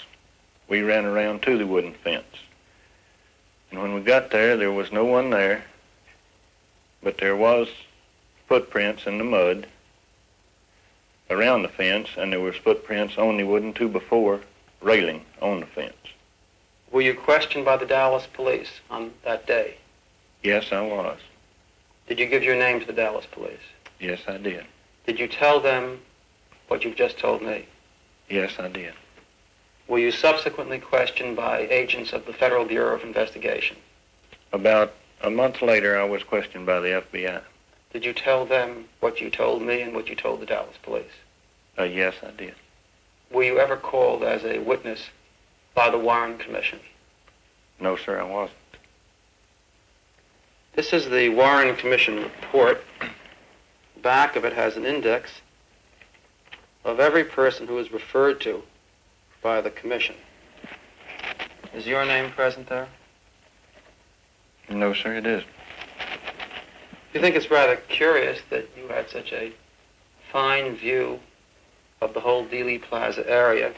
we ran around to the wooden fence. And when we got there, there was no one there, but there was footprints in the mud around the fence, and there was footprints on the wooden 2x4 railing on the fence. Were you questioned by the Dallas police on that day? Yes, I was. Did you give your name to the Dallas police? Yes, I did. Did you tell them what you've just told me? Yes, I did. Were you subsequently questioned by agents of the Federal Bureau of Investigation? About a month later, I was questioned by the FBI. Did you tell them what you told me and what you told the Dallas police? Yes, I did. Were you ever called as a witness by the Warren Commission? No, sir, I wasn't. This is the Warren Commission report. The back of it has an index of every person who is referred to by the Commission. Is your name present there? No, sir, it isn't. You think it's rather curious that you had such a fine view of the whole Dealey Plaza area,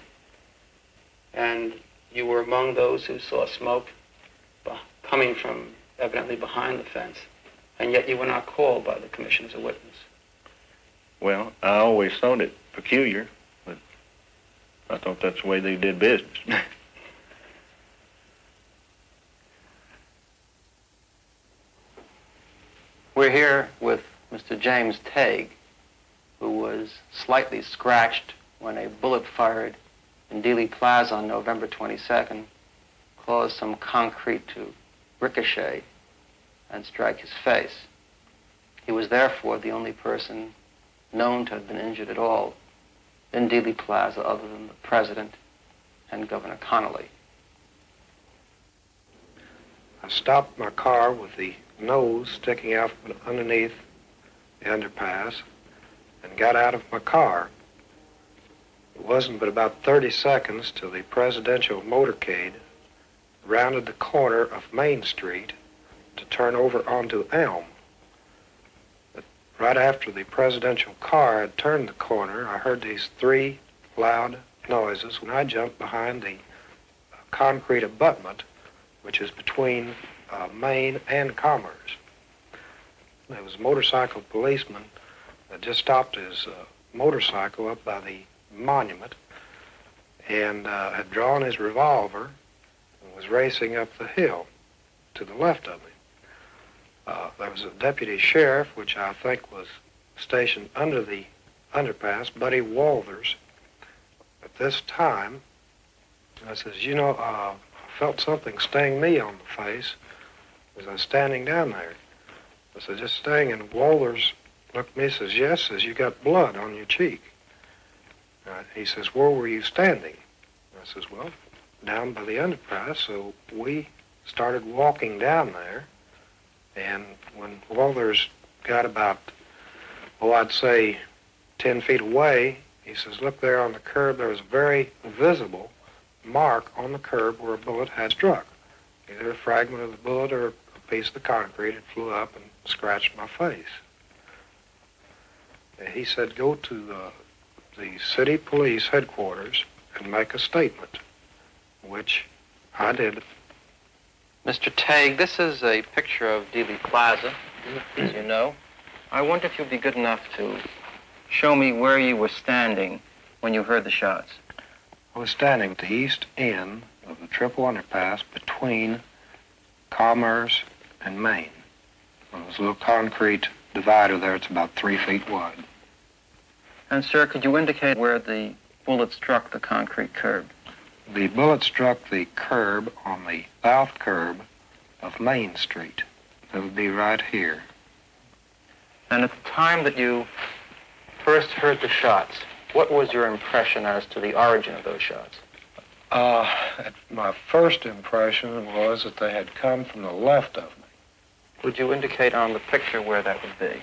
and you were among those who saw smoke coming from evidently behind the fence, and yet you were not called by the Commission as a witness. Well, I always thought it peculiar, but I thought that's the way they did business. We're here with Mr. James Tague, who was slightly scratched when a bullet fired in Dealey Plaza on November 22nd caused some concrete to ricochet and strike his face. He was therefore the only person known to have been injured at all in Dealey Plaza other than the President and Governor Connolly. I stopped my car with the nose sticking out from underneath the underpass and got out of my car. It wasn't but about 30 seconds till the presidential motorcade rounded the corner of Main Street to turn over onto Elm. But right after the presidential car had turned the corner, I heard these 3 loud noises when I jumped behind the concrete abutment, which is between Main and Commerce. There was a motorcycle policeman that just stopped his motorcycle up by the monument and had drawn his revolver and was racing up the hill to the left of me. There was a deputy sheriff, which I think was stationed under the underpass, Buddy Walters. At this time, I says, you know, I felt something sting me on the face as I was standing down there. I said, just sting, and Walters looked at me and says, yes, says, you got blood on your cheek. He says, where were you standing? I says, well, down by the underpass. So we started walking down there, and when Walters got about, I'd say 10 feet away, he says, look there on the curb, there was a very visible mark on the curb where a bullet had struck. Either a fragment of the bullet or a piece of the concrete had flew up and scratched my face. And he said, go to the city police headquarters and make a statement, which I did. Mr. Tague, this is a picture of Dealey Plaza, as you know. I wonder if you'd be good enough to show me where you were standing when you heard the shots. I was standing at the east end of the triple underpass between Commerce and Main. There's a little concrete divider there. It's about 3 feet wide. And, sir, could you indicate where the bullet struck the concrete curb? The bullet struck the curb on the south curb of Main Street. That would be right here. And at the time that you first heard the shots, what was your impression as to the origin of those shots? My first impression was that they had come from the left of me. Would you indicate on the picture where that would be?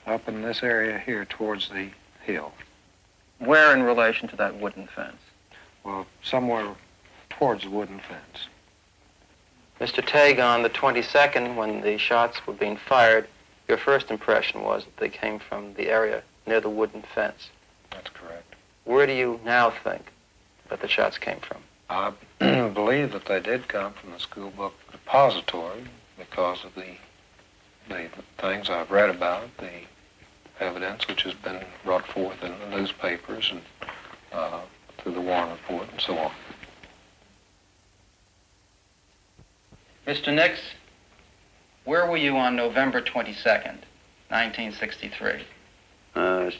Up in this area here towards the hill. Where in relation to that wooden fence? Well, somewhere towards the wooden fence. Mr. Tague, on the 22nd, when the shots were being fired, your first impression was that they came from the area near the wooden fence. That's correct. Where do you now think that the shots came from? I believe that they did come from the school book depository because of the things I've read about, the evidence which has been brought forth in the newspapers and through the Warren Report and so on. Mr. Nix, where were you on November 22nd, 1963?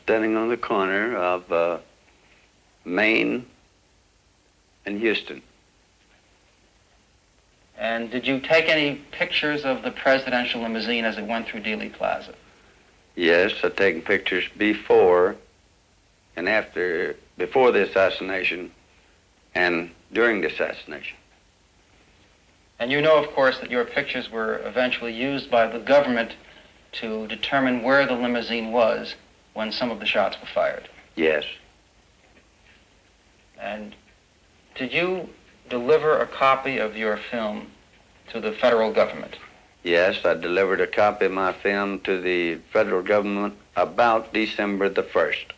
Standing on the corner of Main and Houston. And did you take any pictures of the presidential limousine as it went through Dealey Plaza? Yes, I've taken pictures before and after, before the assassination and during the assassination. And you know, of course, that your pictures were eventually used by the government to determine where the limousine was when some of the shots were fired. Yes. And did you deliver a copy of your film to the federal government? Yes, I delivered a copy of my film to the federal government about December the 1st.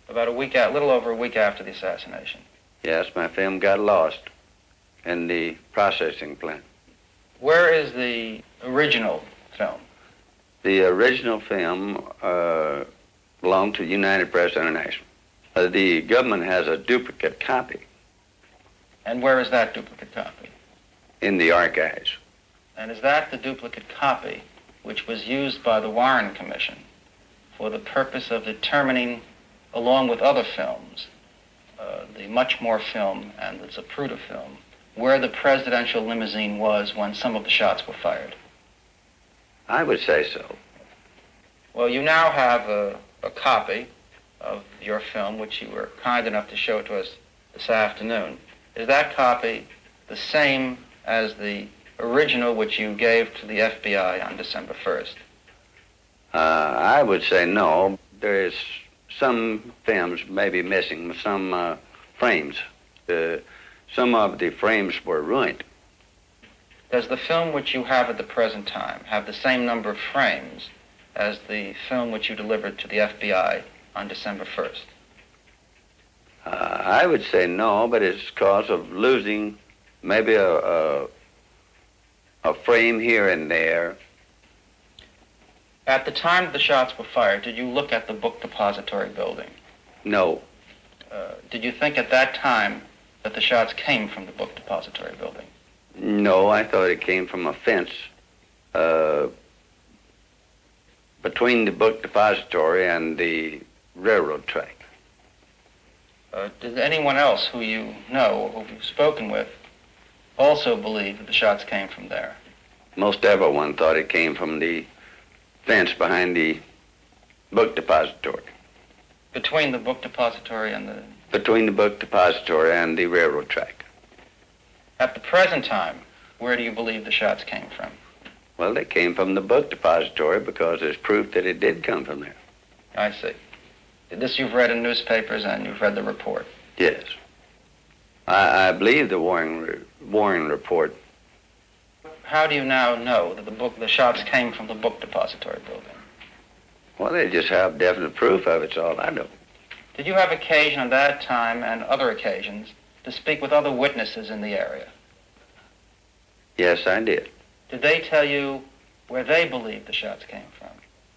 About a little over a week after the assassination. Yes, my film got lost in the processing plant. Where is the original film? The original film belonged to United Press International. The government has a duplicate copy. And where is that duplicate copy? In the archives. And is that the duplicate copy which was used by the Warren Commission for the purpose of determining, along with other films, the Muchmore film and the Zapruder film, where the presidential limousine was when some of the shots were fired? I would say so. Well, you now have a copy of your film, which you were kind enough to show to us this afternoon. Is that copy the same as the original which you gave to the FBI on December 1st? I would say no. There is some films maybe missing, some frames. Some of the frames were ruined. Does the film which you have at the present time have the same number of frames as the film which you delivered to the FBI on December 1st? I would say no, but it's because of losing maybe a frame here and there. At the time the shots were fired, did you look at the book depository building? No. Did you think at that time that the shots came from the book depository building? No, I thought it came from a fence between the book depository and the railroad track. Did anyone else who you know or who you've spoken with also believe that the shots came from there? Most everyone thought it came from the fence behind the book depository. Between the book depository and the... Between the book depository and the railroad track. At the present time, where do you believe the shots came from? Well, they came from the book depository because there's proof that it did come from there. I see. This you've read in newspapers and you've read the report? Yes. I believe the Warren report. How do you now know that the shots came from the book depository building? Well, they just have definite proof of it, all I know. Did you have occasion at that time and other occasions to speak with other witnesses in the area? Yes, I did. Did they tell you where they believed the shots came from?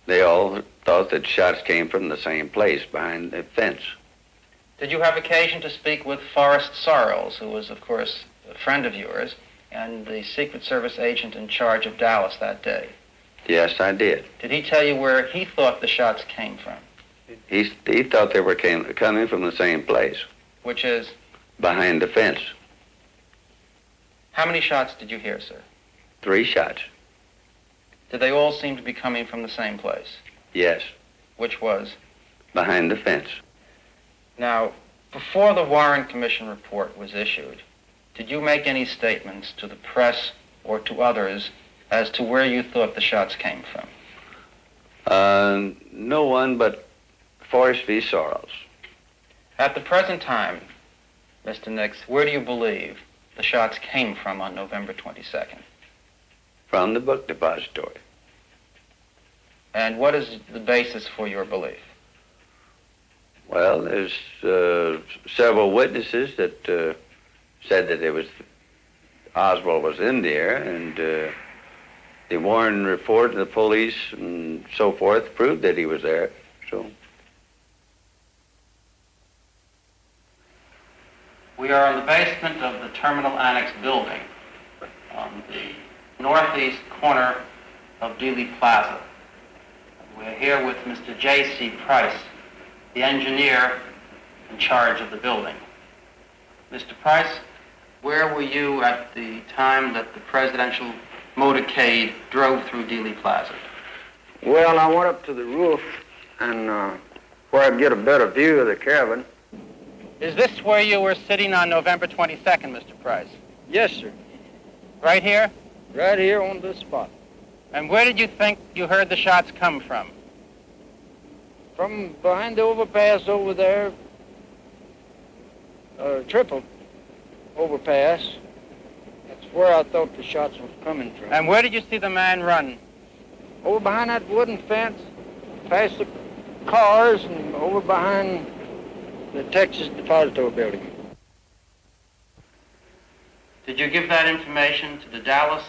They all thought that shots came from the same place, behind the fence. Did you have occasion to speak with Forrest Sorrells, who was, of course, a friend of yours, and the Secret Service agent in charge of Dallas that day? Yes, I did. Did he tell you where he thought the shots came from? He thought they were coming from the same place. Which is? Behind the fence. How many shots did you hear, sir? 3 shots. Did they all seem to be coming from the same place? Yes. Which was? Behind the fence. Now, before the Warren Commission report was issued, did you make any statements to the press or to others as to where you thought the shots came from? No one but Forrest V. Sorrells. At the present time, Mr. Nix, where do you believe the shots came from on November 22nd? From the book depository. And what is the basis for your belief? Well, there's several witnesses that said that it was Oswald was in there, and the Warren report and the police and so forth proved that he was there. So we are in the basement of the Terminal Annex building on the northeast corner of Dealey Plaza. We're here with Mr. J.C. Price, the engineer in charge of the building. Mr. Price, where were you at the time that the presidential motorcade drove through Dealey Plaza? Well, I went up to the roof and where I could get a better view of the cabin. Is this where you were sitting on November 22nd, Mr. Price? Yes, sir. Right here? Right here on this spot. And where did you think you heard the shots come from? From behind the overpass over there, triple overpass. That's where I thought the shots were coming from. And where did you see the man run? Over behind that wooden fence, past the cars, and over behind the Texas Depository Building. Did you give that information to the Dallas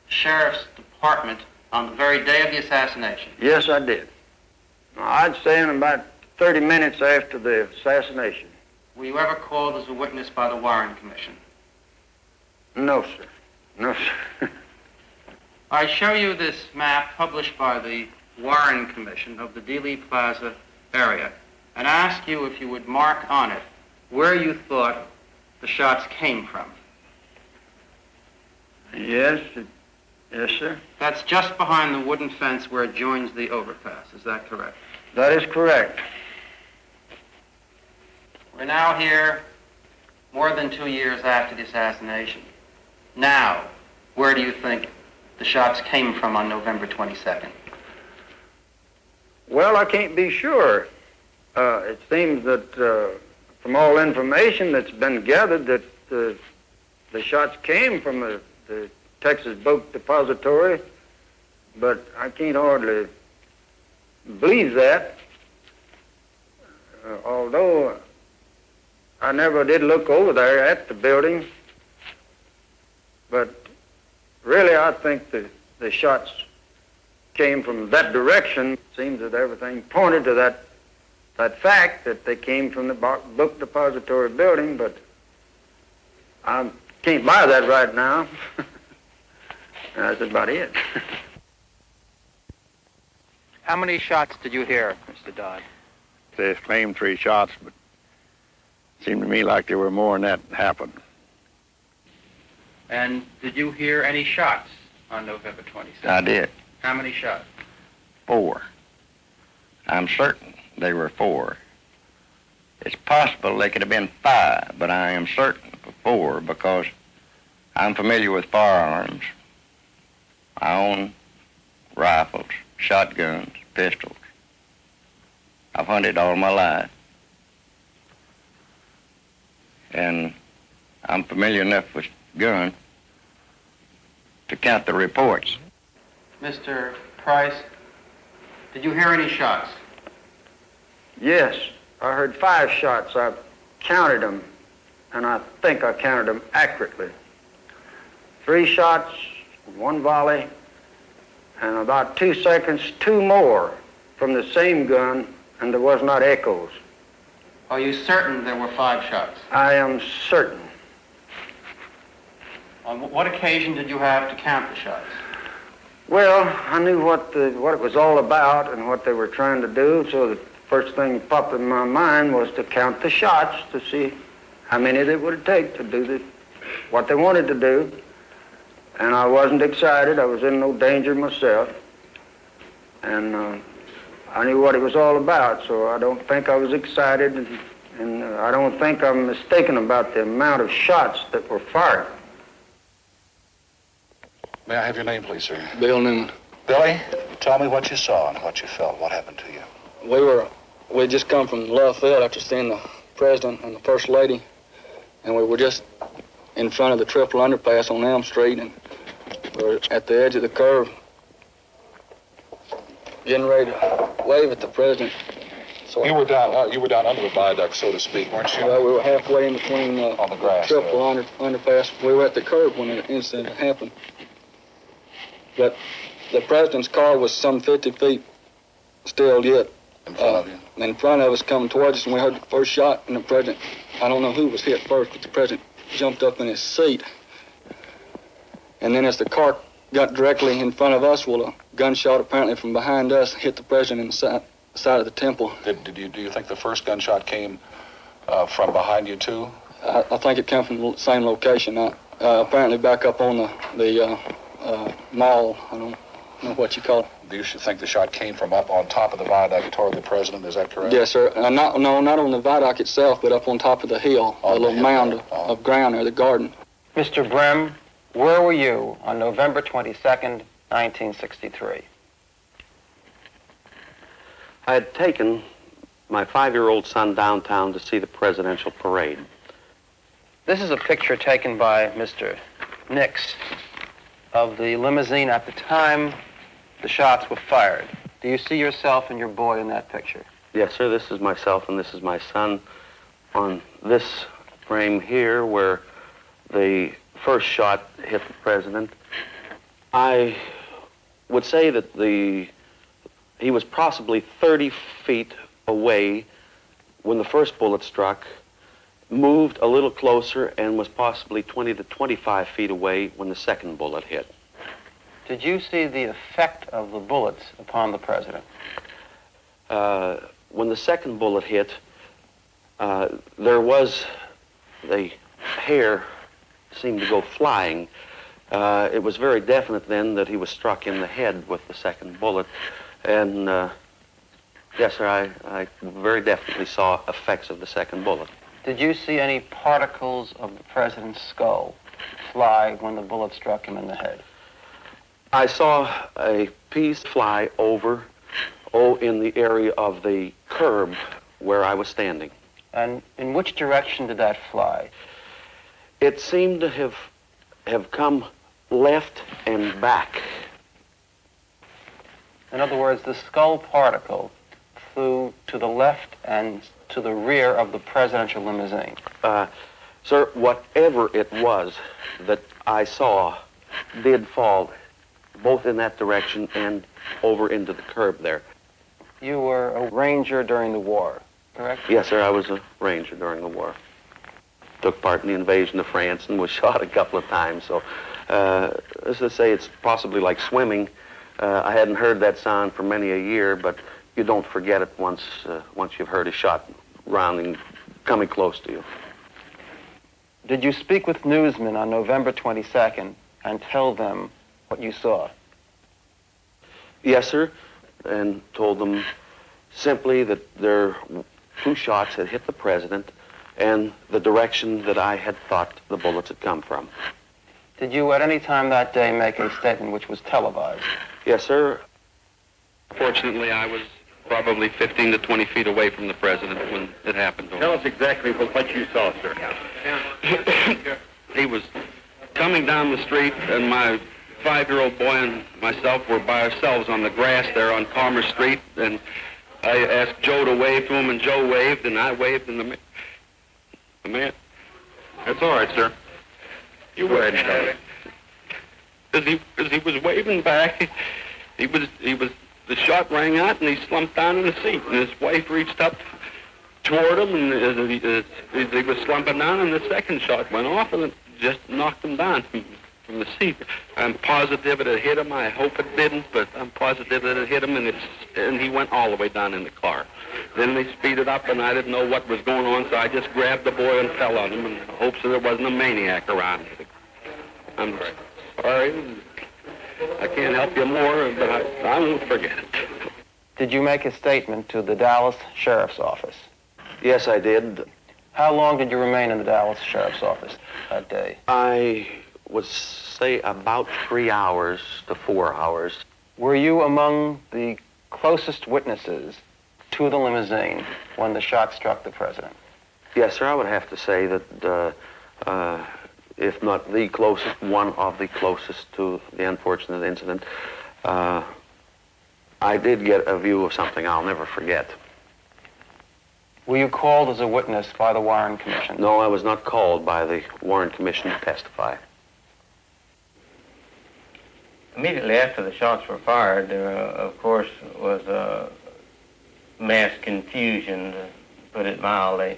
Sheriff's Department on the very day of the assassination? Yes, I did. I'd say in about 30 minutes after the assassination. Were you ever called as a witness by the Warren Commission? No, sir. No, sir. I show you this map published by the Warren Commission of the Dealey Plaza area and ask you if you would mark on it where you thought the shots came from. Yes, yes, sir. That's just behind the wooden fence where it joins the overpass. Is that correct? That is correct. We're now here more than 2 years after the assassination. Now, where do you think the shots came from on November 22nd? Well, I can't be sure. It seems that from all information that's been gathered that the shots came from the Texas Boat Depository, but I can't hardly believe that, although I never did look over there at the building, but really I think the shots came from that direction. It seems that everything pointed to that fact that they came from the book depository building, but I can't buy that right now. That's about it. How many shots did you hear, Mr. Dodd? They claimed 3 shots, but it seemed to me like there were more than that happened. And did you hear any shots on November 27th? I did. How many shots? 4. I'm certain they were 4. It's possible they could have been 5, but I am certain of 4 because I'm familiar with firearms. I own rifles, shotguns, pistols. I've hunted all my life. And I'm familiar enough with guns to count the reports. Mr. Price, did you hear any shots? Yes, I heard 5 shots. I counted them, and I think I counted them accurately. 3 shots, 1 volley, and about 2 seconds, 2 more from the same gun, and there was not echoes. Are you certain there were 5 shots? I am certain. On what occasion did you have to count the shots? Well, I knew what it was all about and what they were trying to do, so the first thing that popped in my mind was to count the shots to see how many it would take to do what they wanted to do. And I wasn't excited. I was in no danger myself. And I knew what it was all about, so I don't think I was excited, and I don't think I'm mistaken about the amount of shots that were fired. May I have your name, please, sir? Bill Newman. Billy, tell me what you saw and what you felt. What happened to you? We just come from left field after seeing the president and the first lady, and we were just in front of the triple underpass on Elm Street, and we were at the edge of the curve, getting ready to wave at the president. So You were down under the viaduct, so to speak, weren't you? Well, we were halfway in between on the grass, triple underpass. We were at the curb when the incident happened. But the president's car was some 50 feet still yet. In front of you? In front of us coming towards us, and we heard the first shot, and the president, I don't know who was hit first, but the president jumped up in his seat. And then as the car got directly in front of us, well, a gunshot apparently from behind us hit the president in the side of the temple. Do you think the first gunshot came from behind you, too? I think it came from the same location. Apparently back up on the mall. I don't know what you call it. Do you think the shot came from up on top of the viaduct toward the president? Is that correct? Yes, sir. Not on the viaduct itself, but up on top of the hill, a little mound of ground there, the garden. Mr. Brehm, where were you on November 22nd, 1963? I had taken my 5-year-old son downtown to see the presidential parade. This is a picture taken by Mr. Nix of the limousine at the time the shots were fired. Do you see yourself and your boy in that picture? Yes, sir, this is myself and this is my son on this frame here where the first shot hit the president. I would say that he was possibly 30 feet away when the first bullet struck, moved a little closer, and was possibly 20 to 25 feet away when the second bullet hit. Did you see the effect of the bullets upon the president? When the second bullet hit, there was the hair seemed to go flying. It was very definite then that he was struck in the head with the second bullet. And yes, sir, I very definitely saw effects of the second bullet. Did you see any particles of the president's skull fly when the bullet struck him in the head? I saw a piece fly over, in the area of the curb where I was standing. And in which direction did that fly? It seemed to have come left and back. In other words, the skull particle flew to the left and to the rear of the presidential limousine? Sir, whatever it was that I saw did fall both in that direction and over into the curb there. You were a ranger during the war, correct? Yes, sir, I was a ranger during the war. Took part in the invasion of France and was shot a couple of times. So, as I say, it's possibly like swimming. I hadn't heard that sound for many a year, but you don't forget it once you've heard a shot rounding, coming close to you. Did you speak with newsmen on November 22nd and tell them what you saw? Yes, sir, and told them simply that their 2 shots had hit the president and the direction that I had thought the bullets had come from. Did you at any time that day make a statement which was televised? Yes, sir. Fortunately, I was probably 15 to 20 feet away from the president when it happened to him. Tell us exactly what you saw, sir. He was coming down the street, and my 5-year-old boy and myself were by ourselves on the grass there on Palmer Street, and I asked Joe to wave to him, and Joe waved, and I waved, and the man... That's all right, sir. You go ahead and tell me. As he was waving back, he was the shot rang out, and he slumped down in the seat, and his wife reached up toward him, and as he was slumping down, and the second shot went off, and it just knocked him down from the seat. I'm positive it had hit him. I hope it didn't, but I'm positive that it hit him, and he went all the way down in the car. Then they speeded up, and I didn't know what was going on, so I just grabbed the boy and fell on him in hopes that there wasn't a maniac around. I'm sorry. I can't help you more, but I won't forget it. Did you make a statement to the Dallas Sheriff's Office? Yes, I did. How long did you remain in the Dallas Sheriff's Office that day? I would say about 3 hours to 4 hours. Were you among the closest witnesses to the limousine when the shot struck the president? Yes, sir, I would have to say that, if not the closest, one of the closest to the unfortunate incident. I did get a view of something I'll never forget. Were you called as a witness by the Warren Commission? No, I was not called by the Warren Commission to testify. Immediately after the shots were fired, there, of course, was mass confusion, to put it mildly.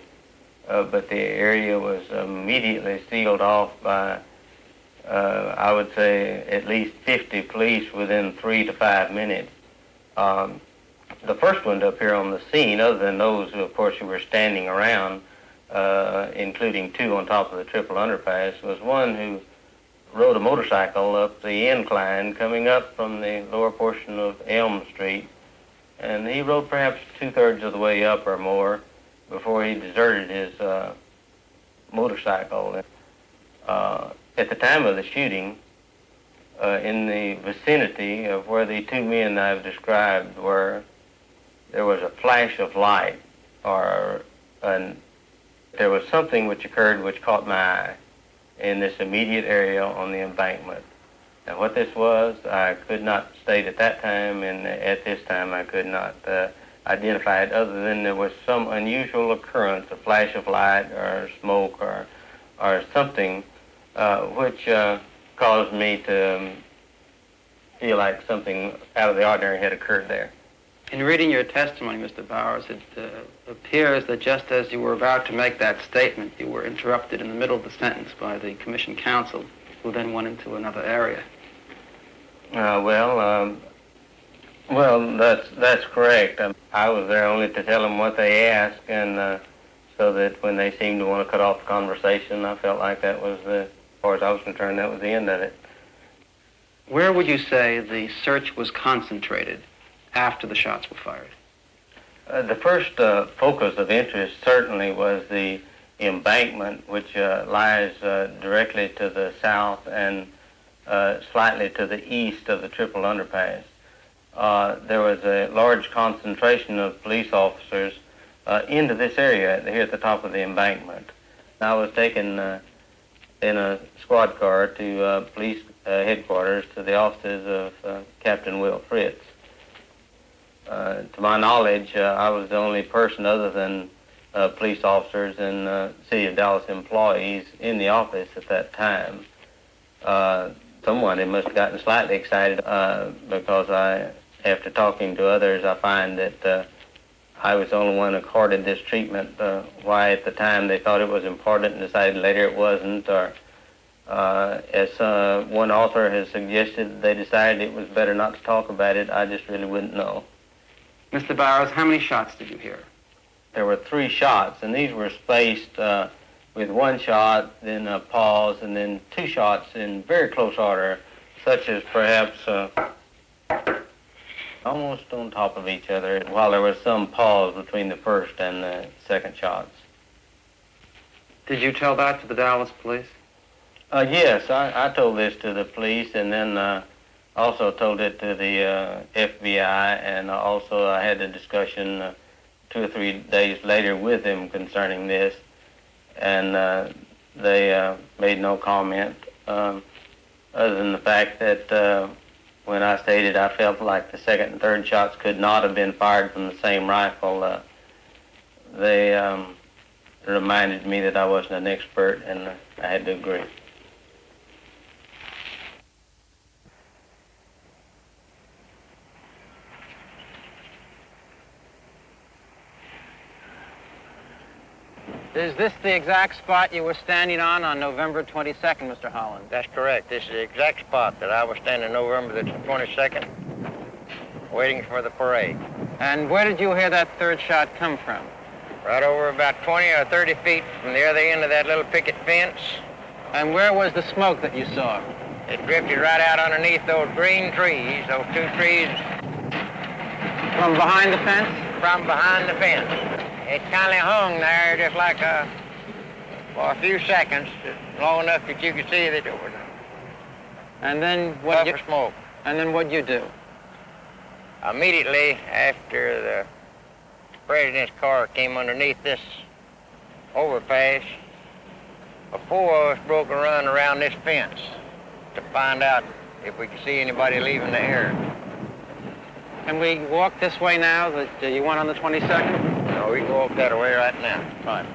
But the area was immediately sealed off by, I would say, at least 50 police within 3 to 5 minutes. The first one to appear on the scene, other than those who, of course, who were standing around, including 2 on top of the triple underpass, was one who rode a motorcycle up the incline coming up from the lower portion of Elm Street. And he rode perhaps 2/3 of the way up or more before he deserted his motorcycle. At the time of the shooting, in the vicinity of where the 2 men I've described were, there was a flash of light, or there was something which occurred which caught my eye in this immediate area on the embankment. Now, what this was, I could not state at that time, and at this time I could not identify it, other than there was some unusual occurrence, a flash of light or smoke or something which caused me to feel like something out of the ordinary had occurred there. In reading your testimony, Mr. Bowers, it appears that just as you were about to make that statement, you were interrupted in the middle of the sentence by the commission counsel, who then went into another area. Well, that's correct. I was there only to tell them what they asked, and so that when they seemed to want to cut off the conversation, I felt like that was, as far as I was concerned, that was the end of it. Where would you say the search was concentrated after the shots were fired? The first focus of interest certainly was the embankment, which lies directly to the south and slightly to the east of the triple underpass. There was a large concentration of police officers into this area here at the top of the embankment. I was taken in a squad car to police headquarters, to the offices of Captain Will Fritz. To my knowledge, I was the only person other than police officers and City of Dallas employees in the office at that time. Someone had must have gotten slightly excited because after talking to others, I find that I was the only one accorded this treatment. Why at the time they thought it was important and decided later it wasn't, or as one author has suggested, they decided it was better not to talk about it. I just really wouldn't know. Mr. Bowers, how many shots did you hear? There were 3 shots, and these were spaced with 1 shot, then a pause, and then 2 shots in very close order, such as perhaps almost on top of each other, while there was some pause between the first and the second shots. Did you tell that to the Dallas police? Yes, I told this to the police, and then also told it to the FBI, and also I had a discussion 2 or 3 days later with them concerning this, and they made no comment other than the fact that when I stated I felt like the second and third shots could not have been fired from the same rifle, they reminded me that I wasn't an expert, and I had to agree. Is this the exact spot you were standing on November 22nd, Mr. Holland? That's correct. This is the exact spot that I was standing November the 22nd, waiting for the parade. And where did you hear that third shot come from? Right over about 20 or 30 feet from the other end of that little picket fence. And where was the smoke that you saw? It drifted right out underneath those green trees, those 2 trees. From behind the fence? From behind the fence. It kind of hung there just like for a few seconds, long enough that you could see that it was and then what puff of smoke. And then what'd you do? Immediately after the president's car came underneath this overpass, 4 of us broke a run around this fence to find out if we could see anybody leaving the area. Can we walk this way now that you went on the 22nd? No, we can walk that way right now. Fine.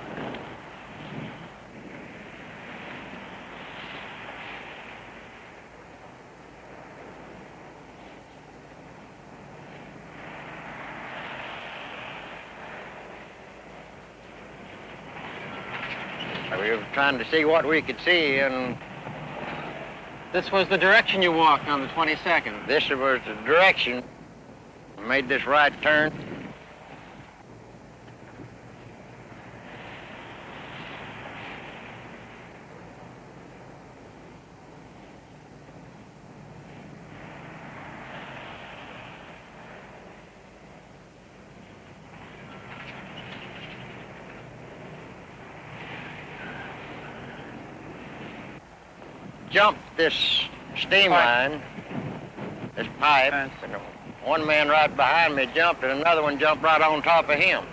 We were trying to see what we could see, and this was the direction you walked on the 22nd. This was the direction. We made this right turn. Jumped this steam line, this pipe, and one man right behind me jumped, and another one jumped right on top of him.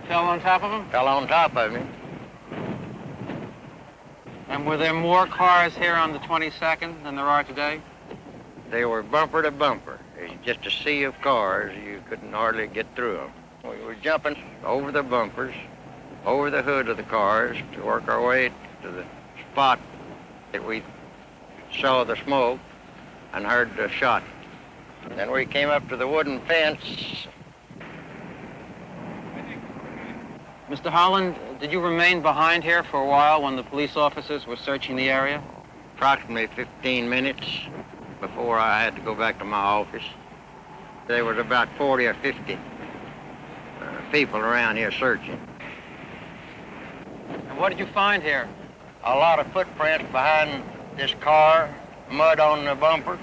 Fell on top of him? Fell on top of him. And were there more cars here on the 22nd than there are today? They were bumper to bumper. It was just a sea of cars. You couldn't hardly get through them. We were jumping over the bumpers, over the hood of the cars to work our way to the spot that we saw the smoke and heard the shot. Then we came up to the wooden fence. Mr. Holland, did you remain behind here for a while when the police officers were searching the area? Approximately 15 minutes before I had to go back to my office. There was about 40 or 50 people around here searching. And what did you find here? A lot of footprints behind this car, mud on the bumpers.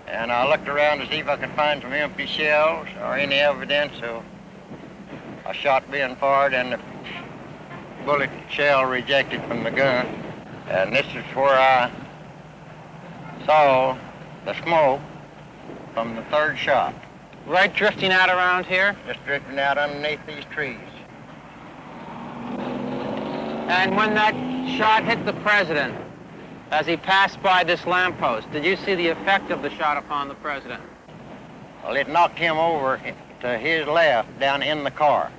And I looked around to see if I could find some empty shells or any evidence of a shot being fired and the bullet shell rejected from the gun. And this is where I saw the smoke from the third shot. Right drifting out around here? Just drifting out underneath these trees. And when that shot hit the president, as he passed by this lamppost, did you see the effect of the shot upon the president? Well, it knocked him over to his left down in the car.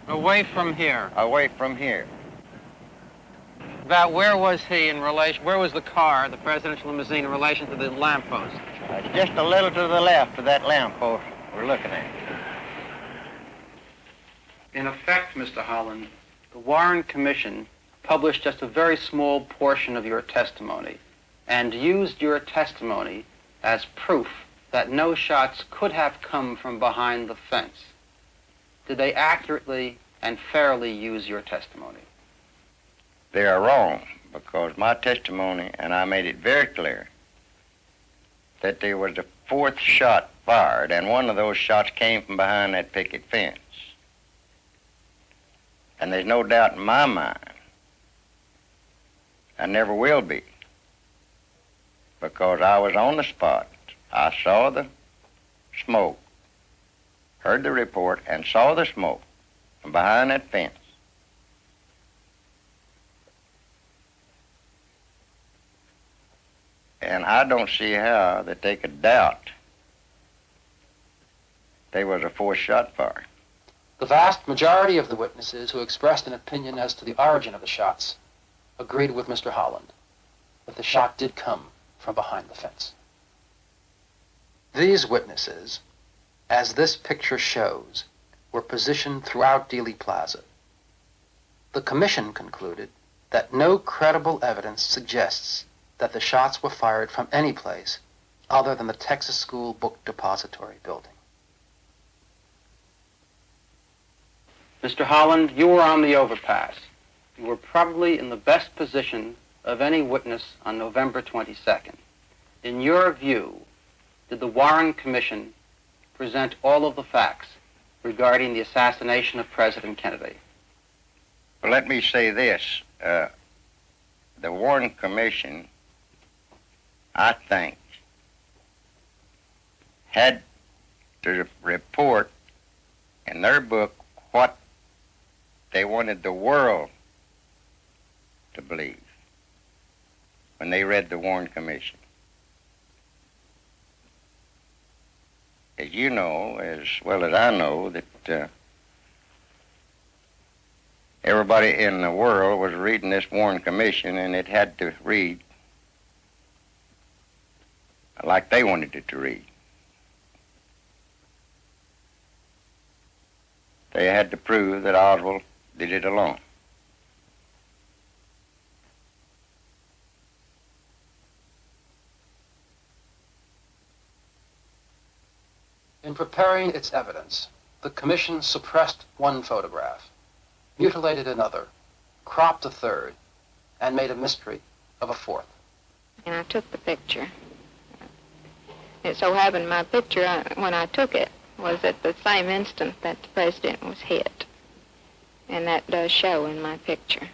Away from here. Away from here. About where was he in relation, where was the car, the presidential limousine, in relation to the lamppost? Just a little to the left of that lamppost we're looking at. In effect, Mr. Holland, the Warren Commission published just a very small portion of your testimony and used your testimony as proof that no shots could have come from behind the fence. Did they accurately and fairly use your testimony? They are wrong, because my testimony, and I made it very clear, that there was a fourth shot fired, and one of those shots came from behind that picket fence. And there's no doubt in my mind, and never will be, because I was on the spot. I saw the smoke, heard the report, and saw the smoke from behind that fence. And I don't see how that they could doubt there was a fourth shot fired. The vast majority of the witnesses who expressed an opinion as to the origin of the shots agreed with Mr. Holland that the shot did come from behind the fence. These witnesses, as this picture shows, were positioned throughout Dealey Plaza. The commission concluded that no credible evidence suggests that the shots were fired from any place other than the Texas School Book Depository building. Mr. Holland, you were on the overpass. You were probably in the best position of any witness on November 22nd. In your view, did the Warren Commission present all of the facts regarding the assassination of President Kennedy? Well, let me say this. The Warren Commission, I think, had to report in their book what they wanted the world to believe when they read the Warren Commission. As you know, as well as I know, that everybody in the world was reading this Warren Commission, and it had to read like they wanted it to read. They had to prove that Oswald did it alone. In preparing its evidence, the commission suppressed one photograph, mutilated another, cropped a third, and made a mystery of a fourth. And I took the picture. It so happened my picture, when I took it, was at the same instant that the president was hit. And that does show in my picture.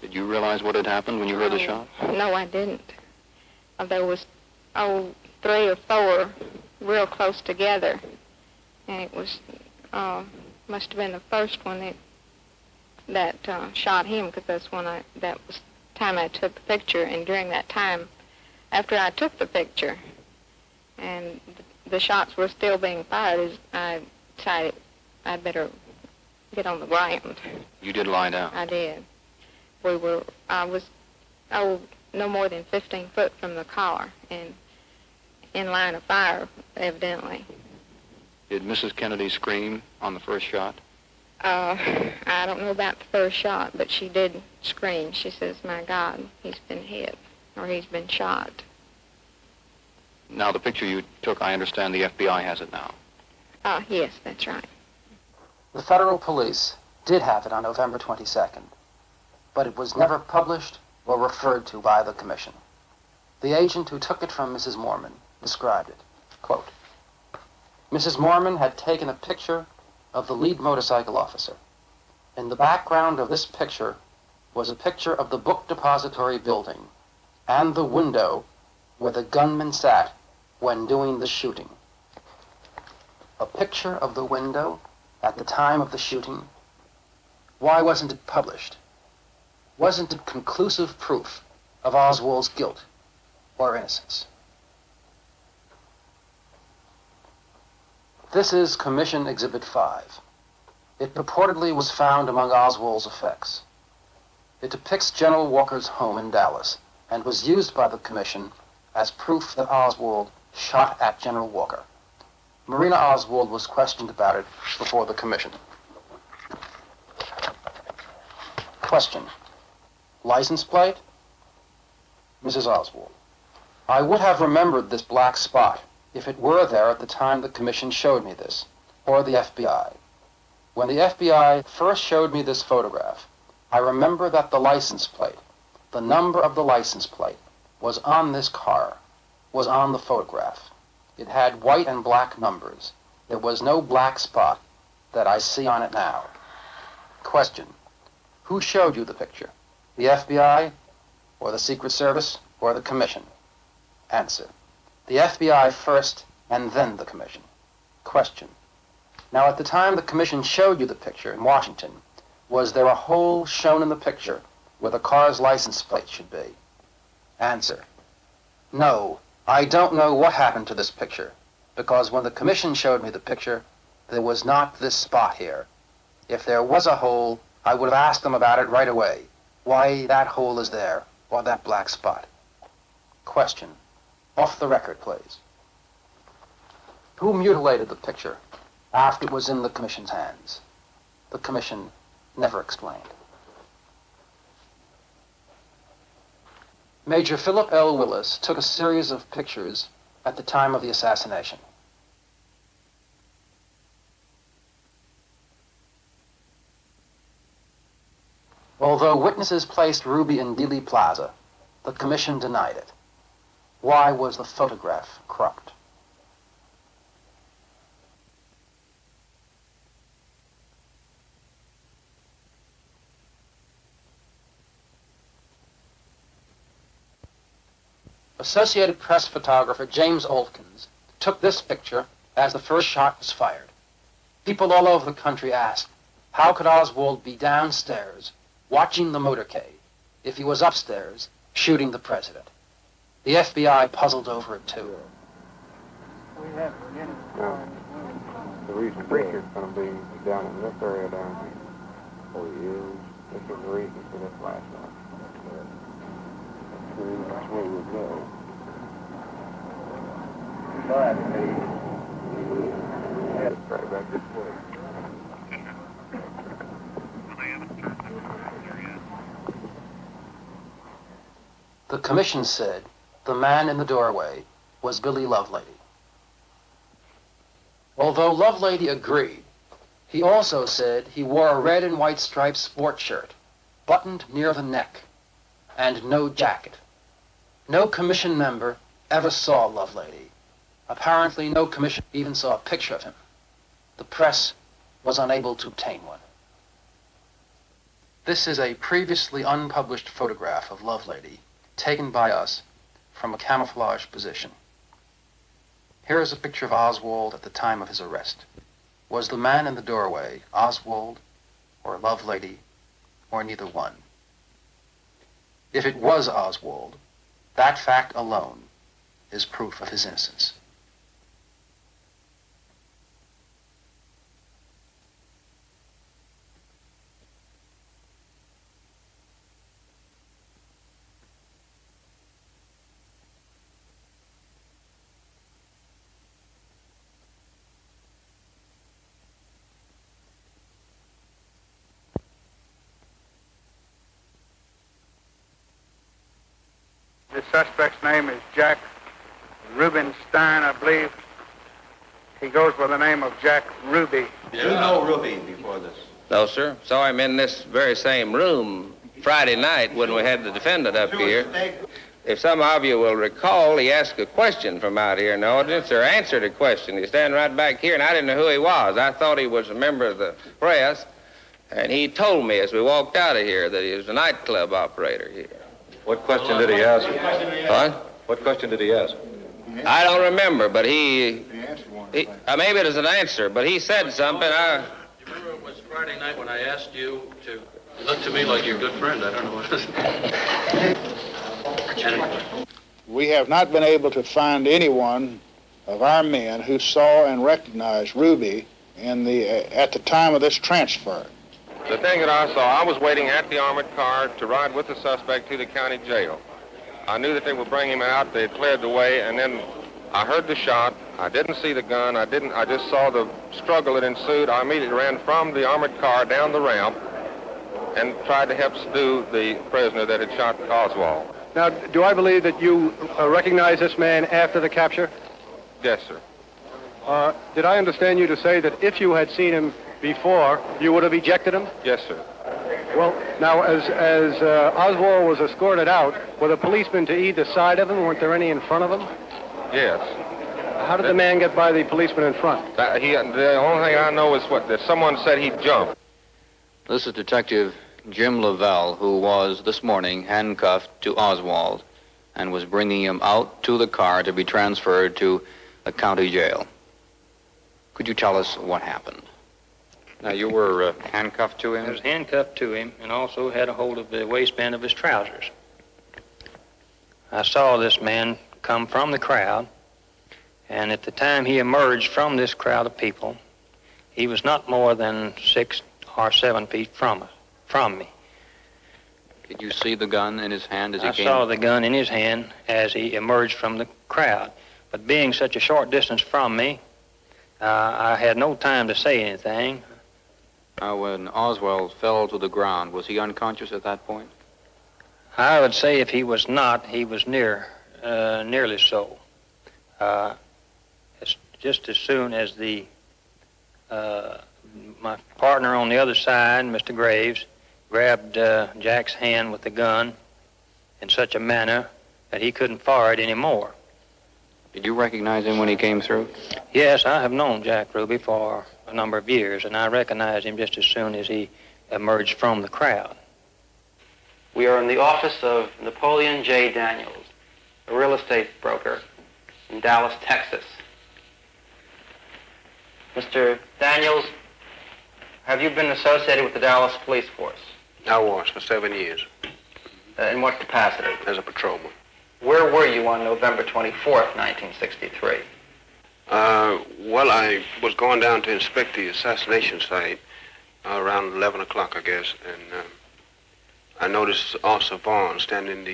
Did you realize what had happened when you heard the shot? No, I didn't. There was, 3 or 4 real close together. And it was, must have been the first one that shot him, because that's when that was the time I took the picture. And during that time, after I took the picture, and the shots were still being fired, I decided I'd better get on the ground. You did lie down? I did. I was no more than 15 foot from the car, and in line of fire, evidently. Did Mrs. Kennedy scream on the first shot? I don't know about the first shot, but she did scream. She says, "My God, he's been hit, or he's been shot." Now, the picture you took, I understand the FBI has it now. Yes, that's right. The federal police did have it on November 22nd, but it was never published or referred to by the commission. The agent who took it from Mrs. Mormon described it, quote, "Mrs. Mormon had taken a picture of the lead motorcycle officer. In the background of this picture was a picture of the book depository building and the window where the gunman sat when doing the shooting. A picture of the window at the time of the shooting. Why wasn't it published? Wasn't it conclusive proof of Oswald's guilt or innocence?" This is Commission Exhibit 5. It purportedly was found among Oswald's effects. It depicts General Walker's home in Dallas and was used by the Commission as proof that Oswald shot at General Walker. Marina Oswald was questioned about it before the Commission. Question. License plate? Mrs. Oswald. I would have remembered this black spot if it were there at the time the Commission showed me this, or the FBI. When the FBI first showed me this photograph, I remember that the license plate, the number of the license plate, was on this car, was on the photograph. It had white and black numbers. There was no black spot that I see on it now. Question. Who showed you the picture? The FBI, or the Secret Service, or the Commission? Answer. The FBI first, and then the Commission. Question. Now, at the time the Commission showed you the picture in Washington, was there a hole shown in the picture where the car's license plate should be? Answer. No, I don't know what happened to this picture, because when the Commission showed me the picture, there was not this spot here. If there was a hole, I would have asked them about it right away. Why that hole is there, or that black spot. Question. Off the record, please. Who mutilated the picture after it was in the Commission's hands? The Commission never explained. Major Philip L. Willis took a series of pictures at the time of the assassination. Although witnesses placed Ruby in Dealey Plaza, the Commission denied it. Why was the photograph cropped? Associated Press photographer James Olkins took this picture as the first shot was fired. People all over the country asked, how could Oswald be downstairs watching the motorcade if he was upstairs shooting the president? The FBI puzzled over it, too. The reason Preacher's going to be down in this area down here. Oh, he is. This is the reason for this last one. That's where we'll go. But he right back this way. The Commission said the man in the doorway was Billy Lovelady. Although Lovelady agreed, he also said he wore a red and white striped sport shirt, buttoned near the neck, and no jacket. No Commission member ever saw Lovelady. Apparently, no Commission even saw a picture of him. The press was unable to obtain one. This is a previously unpublished photograph of Lovelady, taken by us from a camouflage position. Here is a picture of Oswald at the time of his arrest. Was the man in the doorway Oswald or Lovelady or neither one? If it was Oswald, that fact alone is proof of his innocence. The suspect's name is Jack Rubinstein, I believe. He goes by the name of Jack Ruby. Did you know Ruby before this? No, sir. Saw him in this very same room Friday night when we had the defendant up here. If some of you will recall, he asked a question from out here in the audience, or answered a question. He's standing right back here, and I didn't know who he was. I thought he was a member of the press, and he told me as we walked out of here that he was a nightclub operator here. What question did he ask? What? What question did he ask? I don't remember, but he maybe it was an answer, but he said something. You remember it was Friday night when I asked you to look to me like your good friend. I don't know what it is. We have not been able to find anyone of our men who saw and recognized Ruby at the time of this transfer? The thing that I saw, I was waiting at the armored car to ride with the suspect to the county jail. I knew that they would bring him out. They had cleared the way, and then I heard the shot. I didn't see the gun. I just saw the struggle that ensued. I immediately ran from the armored car down the ramp and tried to help subdue the prisoner that had shot Oswald. Now, do I believe that you recognize this man after the capture? Yes, sir. Did I understand you to say that if you had seen him before, you would have ejected him? Yes, sir. Well, now, as Oswald was escorted out, were the policemen to either side of him? Weren't there any in front of him? Yes. How did the man get by the policeman in front? The only thing I know is that someone said he jumped. This is Detective Jim Lavelle, who was this morning handcuffed to Oswald and was bringing him out to the car to be transferred to the county jail. Could you tell us what happened? Now, you were handcuffed to him? I was handcuffed to him and also had a hold of the waistband of his trousers. I saw this man come from the crowd, and at the time he emerged from this crowd of people, he was not more than 6 or 7 feet from me. Did you see the gun in his hand as he came? I saw the gun in his hand as he emerged from the crowd. But being such a short distance from me, I had no time to say anything. Now, when Oswald fell to the ground, was he unconscious at that point? I would say if he was not, he was nearly so. Just as soon as my partner on the other side, Mr. Graves, grabbed Jack's hand with the gun in such a manner that he couldn't fire it anymore. Did you recognize him when he came through? Yes, I have known Jack Ruby for a number of years, and I recognized him just as soon as he emerged from the crowd. We are in the office of Napoleon J. Daniels, a real estate broker in Dallas, Texas. Mr. Daniels, have you been associated with the Dallas Police Force? I was for 7 years. In what capacity? As a patrolman. Where were you on November 24th, 1963? Well, I was going down to inspect the assassination site around 11 o'clock, I guess, and I noticed Officer Vaughn standing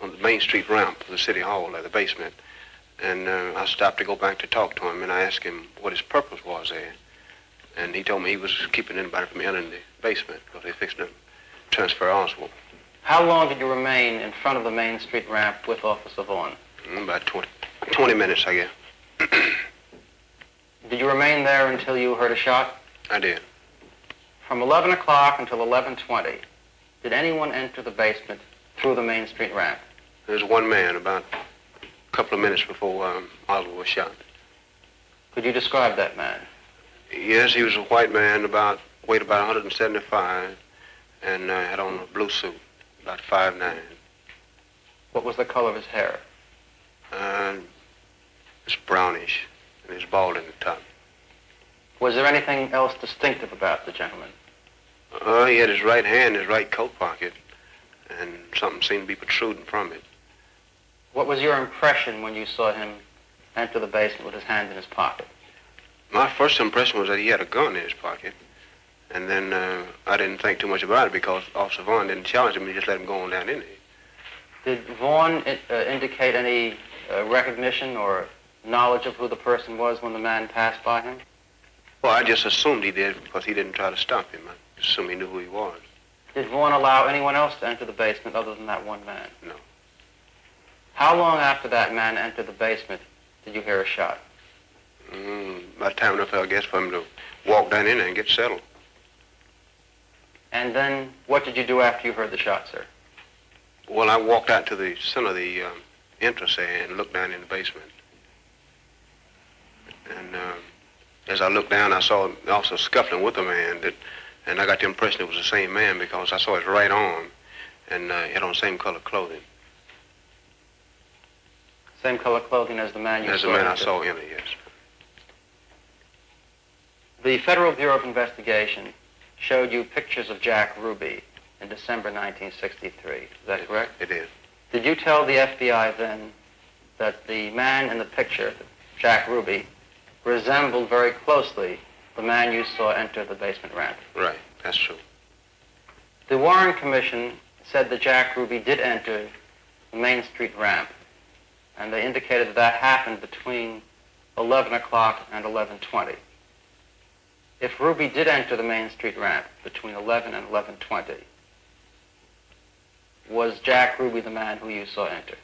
on the Main Street ramp of the City Hall at the basement, and I stopped to go back to talk to him, and I asked him what his purpose was there, and he told me he was keeping anybody from entering the basement because they fixed to transfer Oswald. How long did you remain in front of the Main Street ramp with Officer Vaughn? About 20 minutes, I guess. Did you remain there until you heard a shot? I did. From 11 o'clock until 11:20, did anyone enter the basement through the Main Street ramp? There was one man about a couple of minutes before Oswald was shot. Could you describe that man? Yes, he was a white man, weighed about 175, and had on a blue suit, about 5'9". What was the color of his hair? It's brownish, and he was bald in the top. Was there anything else distinctive about the gentleman? He had his right hand in his right coat pocket, and something seemed to be protruding from it. What was your impression when you saw him enter the basement with his hand in his pocket? My first impression was that he had a gun in his pocket, and then I didn't think too much about it because Officer Vaughn didn't challenge him, he just let him go on down in there. Did Vaughn indicate any recognition or knowledge of who the person was when the man passed by him? Well, I just assumed he did because he didn't try to stop him. I assumed he knew who he was. Did Vaughn allow anyone else to enter the basement other than that one man? No. How long after that man entered the basement did you hear a shot? About time enough, I guess, for him to walk down in there and get settled. And then what did you do after you heard the shot, sir? Well, I walked out to the center of the entrance there and looked down in the basement. And as I looked down, I saw him also scuffling with a man, and I got the impression it was the same man because I saw his right arm, and he had on the same color clothing. Same color clothing as the man you saw? As the man I saw enter, yes. The Federal Bureau of Investigation showed you pictures of Jack Ruby in December 1963. Is that correct? It is. Did you tell the FBI then that the man in the picture, Jack Ruby, resembled very closely the man you saw enter the basement ramp. Right, that's true. The Warren Commission said that Jack Ruby did enter the Main Street ramp, and they indicated that that happened between 11 o'clock and 11:20. If Ruby did enter the Main Street ramp between 11 and 11:20, was Jack Ruby the man who you saw enter?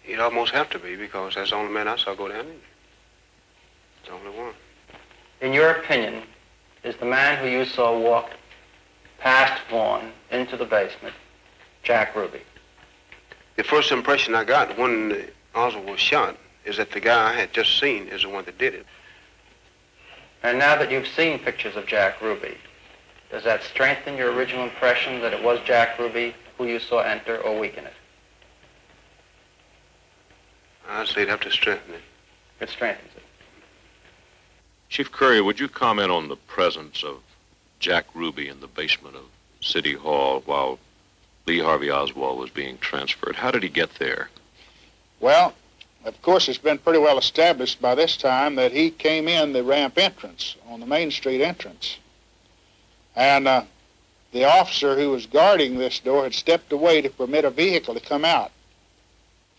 He'd almost have to be, because that's the only man I saw go down in. The only one. In your opinion, is the man who you saw walk past Vaughn into the basement Jack Ruby? The first impression I got when Oswald was shot is that the guy I had just seen is the one that did it. And now that you've seen pictures of Jack Ruby, does that strengthen your original impression that it was Jack Ruby who you saw enter, or weaken it? I'd say it'd have to strengthen it. It strengthens it. Chief Currier, would you comment on the presence of Jack Ruby in the basement of City Hall while Lee Harvey Oswald was being transferred? How did he get there? Well, of course, it's been pretty well established by this time that he came in the ramp entrance, on the Main Street entrance. And the officer who was guarding this door had stepped away to permit a vehicle to come out.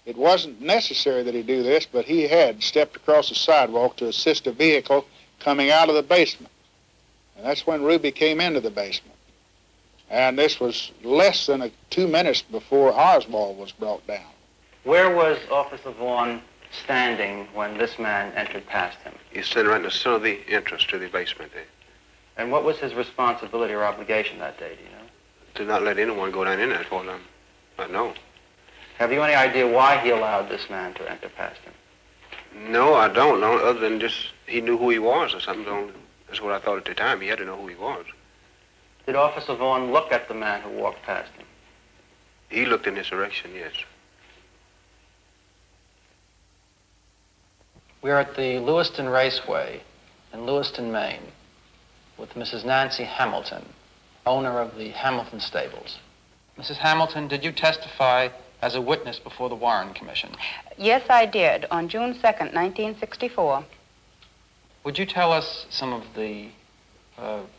It wasn't necessary that he do this, but he had stepped across the sidewalk to assist a vehicle coming out of the basement. And that's when Ruby came into the basement. And this was less than 2 minutes before Oswald was brought down. Where was Officer Vaughn standing when this man entered past him? He's standing right in the center of the entrance to the basement there. And what was his responsibility or obligation that day, do you know? To not let anyone go down in there, for them. I know. Have you any idea why he allowed this man to enter past him? No, I don't. No, other than just he knew who he was or something. That's what I thought at the time. He had to know who he was. Did Officer Vaughn look at the man who walked past him? He looked in this direction, yes. We're at the Lewiston Raceway in Lewiston, Maine, with Mrs. Nancy Hamilton, owner of the Hamilton Stables. Mrs. Hamilton, did you testify as a witness before the Warren Commission? Yes, I did, on June 2nd, 1964. Would you tell us some of the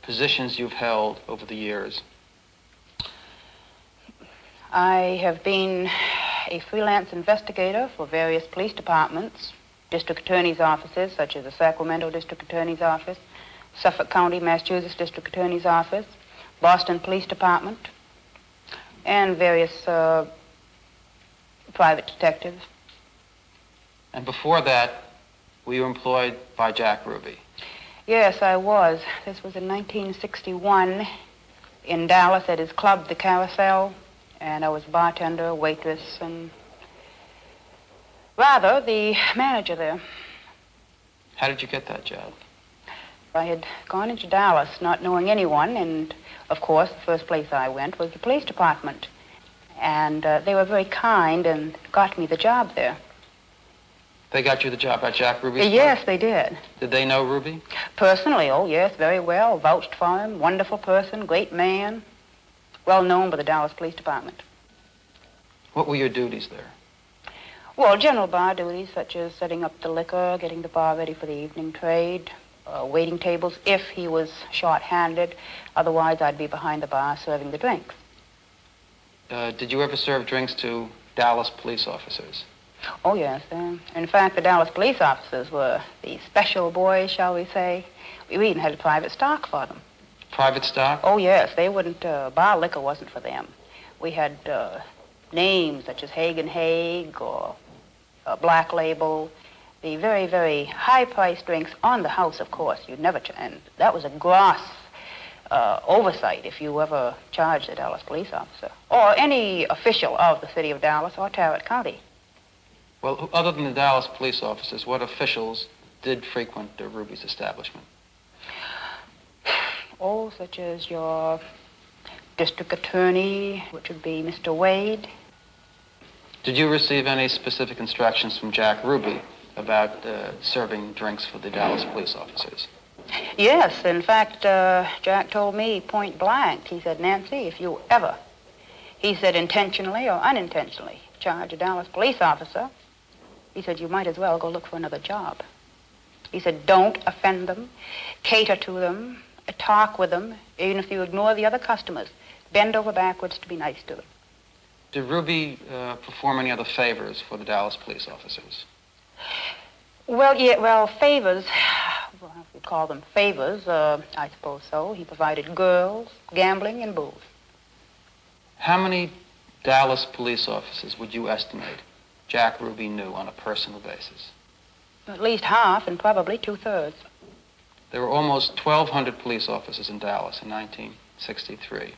positions you've held over the years? I have been a freelance investigator for various police departments, district attorney's offices, such as the Sacramento District Attorney's Office, Suffolk County, Massachusetts District Attorney's Office, Boston Police Department, and various private detectives. And before that, were you employed by Jack Ruby? Yes, I was. This was in 1961 in Dallas at his club, the Carousel, and I was bartender, waitress, and rather the manager there. How did you get that job? I had gone into Dallas not knowing anyone, and of course the first place I went was the police department. And they were very kind and got me the job there. They got you the job at Jack Ruby's club? Yes, they did. Did they know Ruby? Personally, oh yes, very well. Vouched for him, wonderful person, great man, well known by the Dallas Police Department. What were your duties there? Well, general bar duties such as setting up the liquor, getting the bar ready for the evening trade, waiting tables if he was short-handed. Otherwise, I'd be behind the bar serving the drinks. Did you ever serve drinks to Dallas police officers? Oh, yes. In fact, the Dallas police officers were the special boys, shall we say. We even had a private stock for them. Private stock? Oh, yes. They wouldn't, bar liquor wasn't for them. We had names such as Haig and Haig or Black Label, the very, very high-priced drinks on the house, of course. You'd never, and that was a gross oversight if you ever charged a Dallas police officer or any official of the city of Dallas or Tarrant County. Well, other than the Dallas police officers, what officials did frequent Ruby's establishment? Oh, such as your district attorney, which would be Mr. Wade. Did you receive any specific instructions from Jack Ruby about serving drinks for the Dallas police officers? Yes, in fact, Jack told me point blank. He said, Nancy, if you ever, he said intentionally or unintentionally, charge a Dallas police officer, He said, you might as well go look for another job. He said, don't offend them, cater to them, talk with them, even if you ignore the other customers. Bend over backwards to be nice to them. Did Ruby perform any other favors for the Dallas police officers? Well, favors, well, if we call them favors, I suppose so. He provided girls, gambling, and booze. How many Dallas police officers would you estimate Jack Ruby knew on a personal basis? At least half and probably 2/3. There were almost 1,200 police officers in Dallas in 1963.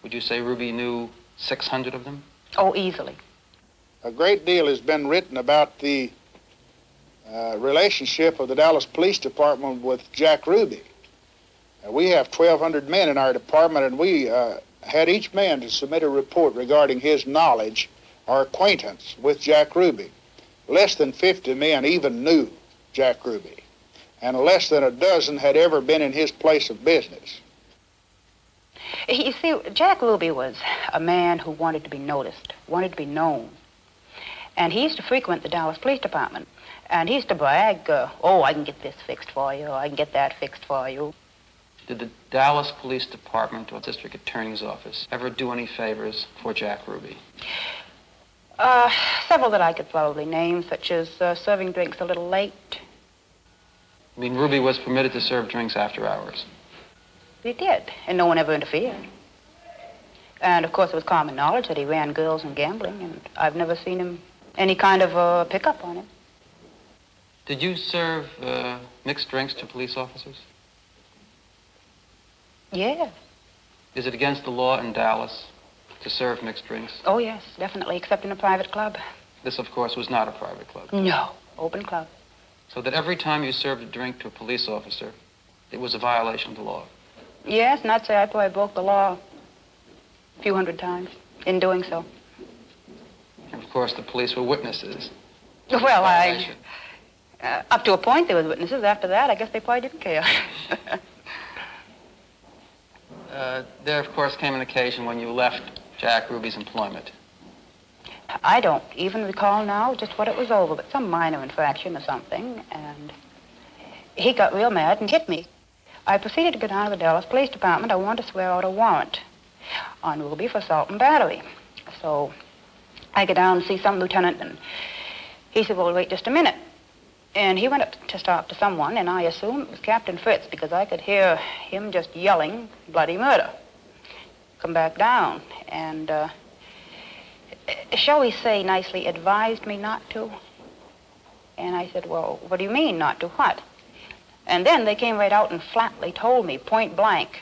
Would you say Ruby knew 600 of them? Oh, easily. A great deal has been written about the relationship of the Dallas Police Department with Jack Ruby. We have 1,200 men in our department, and we had each man to submit a report regarding his knowledge or acquaintance with Jack Ruby. Less than 50 men even knew Jack Ruby, and less than a dozen had ever been in his place of business. You see, Jack Ruby was a man who wanted to be noticed, wanted to be known. And he used to frequent the Dallas Police Department. And he used to brag, oh, I can get this fixed for you, I can get that fixed for you. Did the Dallas Police Department or District Attorney's Office ever do any favors for Jack Ruby? Several that I could probably name, such as serving drinks a little late. I mean, Ruby was permitted to serve drinks after hours. He did, and no one ever interfered. And, of course, it was common knowledge that he ran girls and gambling, and I've never seen him any kind of pickup on him. Did you serve mixed drinks to police officers? Yes. Is it against the law in Dallas to serve mixed drinks? Oh, yes, definitely, except in a private club. This, of course, was not a private club. No, open club. So that every time you served a drink to a police officer, it was a violation of the law? Yes, and I'd say I probably broke the law a few hundred times in doing so. And of course, the police were witnesses. Well, up to a point they were witnesses. After that, I guess they probably didn't care. There, of course, came an occasion when you left Jack Ruby's employment. I don't even recall now just what it was over, but some minor infraction or something, and he got real mad and hit me. I proceeded to go down to the Dallas Police Department. I wanted to swear out a warrant on Ruby for assault and battery. So I go down and see some lieutenant, and he said, well, wait just a minute. And he went up to talk to someone, and I assumed it was Captain Fritz, because I could hear him just yelling, bloody murder. Come back down, and, shall we say nicely, advised me not to. And I said, well, what do you mean, not to what? And then they came right out and flatly told me, point blank,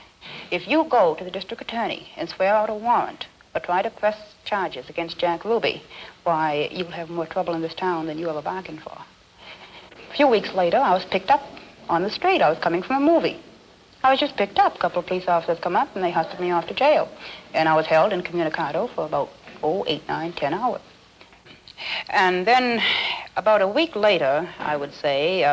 if you go to the district attorney and swear out a warrant or try to press charges against Jack Ruby, why, you'll have more trouble in this town than you ever bargained for. A few weeks later, I was picked up on the street. I was coming from a movie. I was just picked up. A couple of police officers come up, and they hustled me off to jail. And I was held incommunicado for about, 8, 9, 10 hours. And then about a week later, I would say,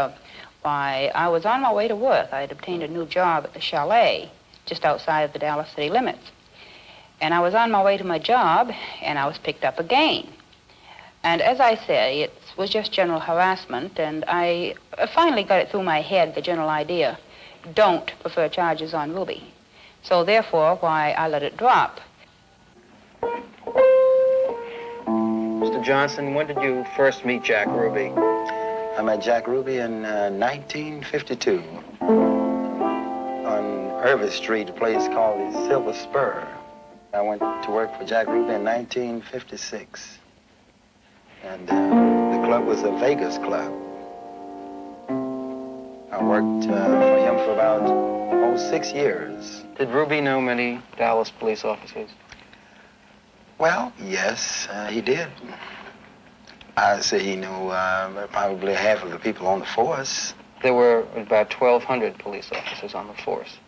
why, I was on my way to work. I had obtained a new job at the Chalet, just outside of the Dallas city limits. And I was on my way to my job, and I was picked up again. And as I say, it was just general harassment, and I finally got it through my head, the general idea, don't prefer charges on Ruby. So therefore, why, I let it drop. Mr. Johnson, when did you first meet Jack Ruby? I met Jack Ruby in 1952 on Irving Street, a place called the Silver Spur. I went to work for Jack Ruby in 1956. And the club was a Vegas club. I worked for him for about 6 years. Did Ruby know many Dallas police officers? Well, yes, he did. I'd say he knew probably half of the people on the force. There were about 1,200 police officers on the force.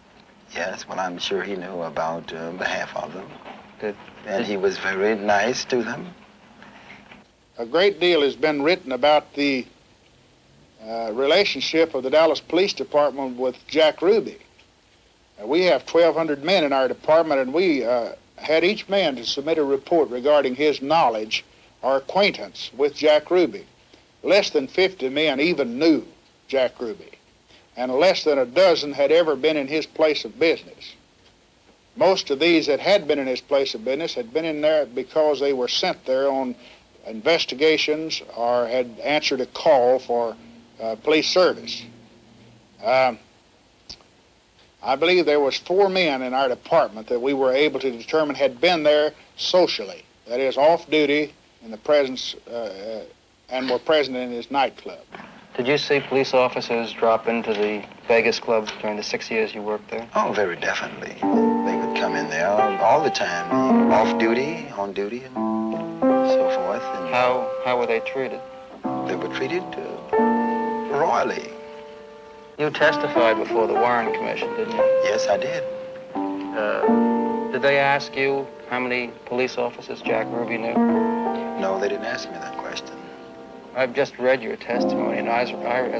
Yes, well, I'm sure he knew about half of them. Good. And he was very nice to them. A great deal has been written about the relationship of the Dallas Police Department with Jack Ruby. We have 1,200 men in our department, and we had each man to submit a report regarding his knowledge or acquaintance with Jack Ruby. less than 50 men even knew Jack Ruby, and less than a dozen had ever been in his place of business. Most of these that had been in his place of business had been in there because they were sent there on investigations or had answered a call for police service. I believe there was 4 men in our department that we were able to determine had been there socially, that is, off duty in the presence and were present in his nightclub. Did you see police officers drop into the Vegas club during the 6 years you worked there? Oh, very definitely. They would come in there all the time, off duty, on duty, and so forth. And How were they treated? they were treated royally. You testified before the Warren Commission, didn't you? Yes, I did. Did they ask you how many police officers Jack Ruby knew? No, they didn't ask me that question. I've just read your testimony, and as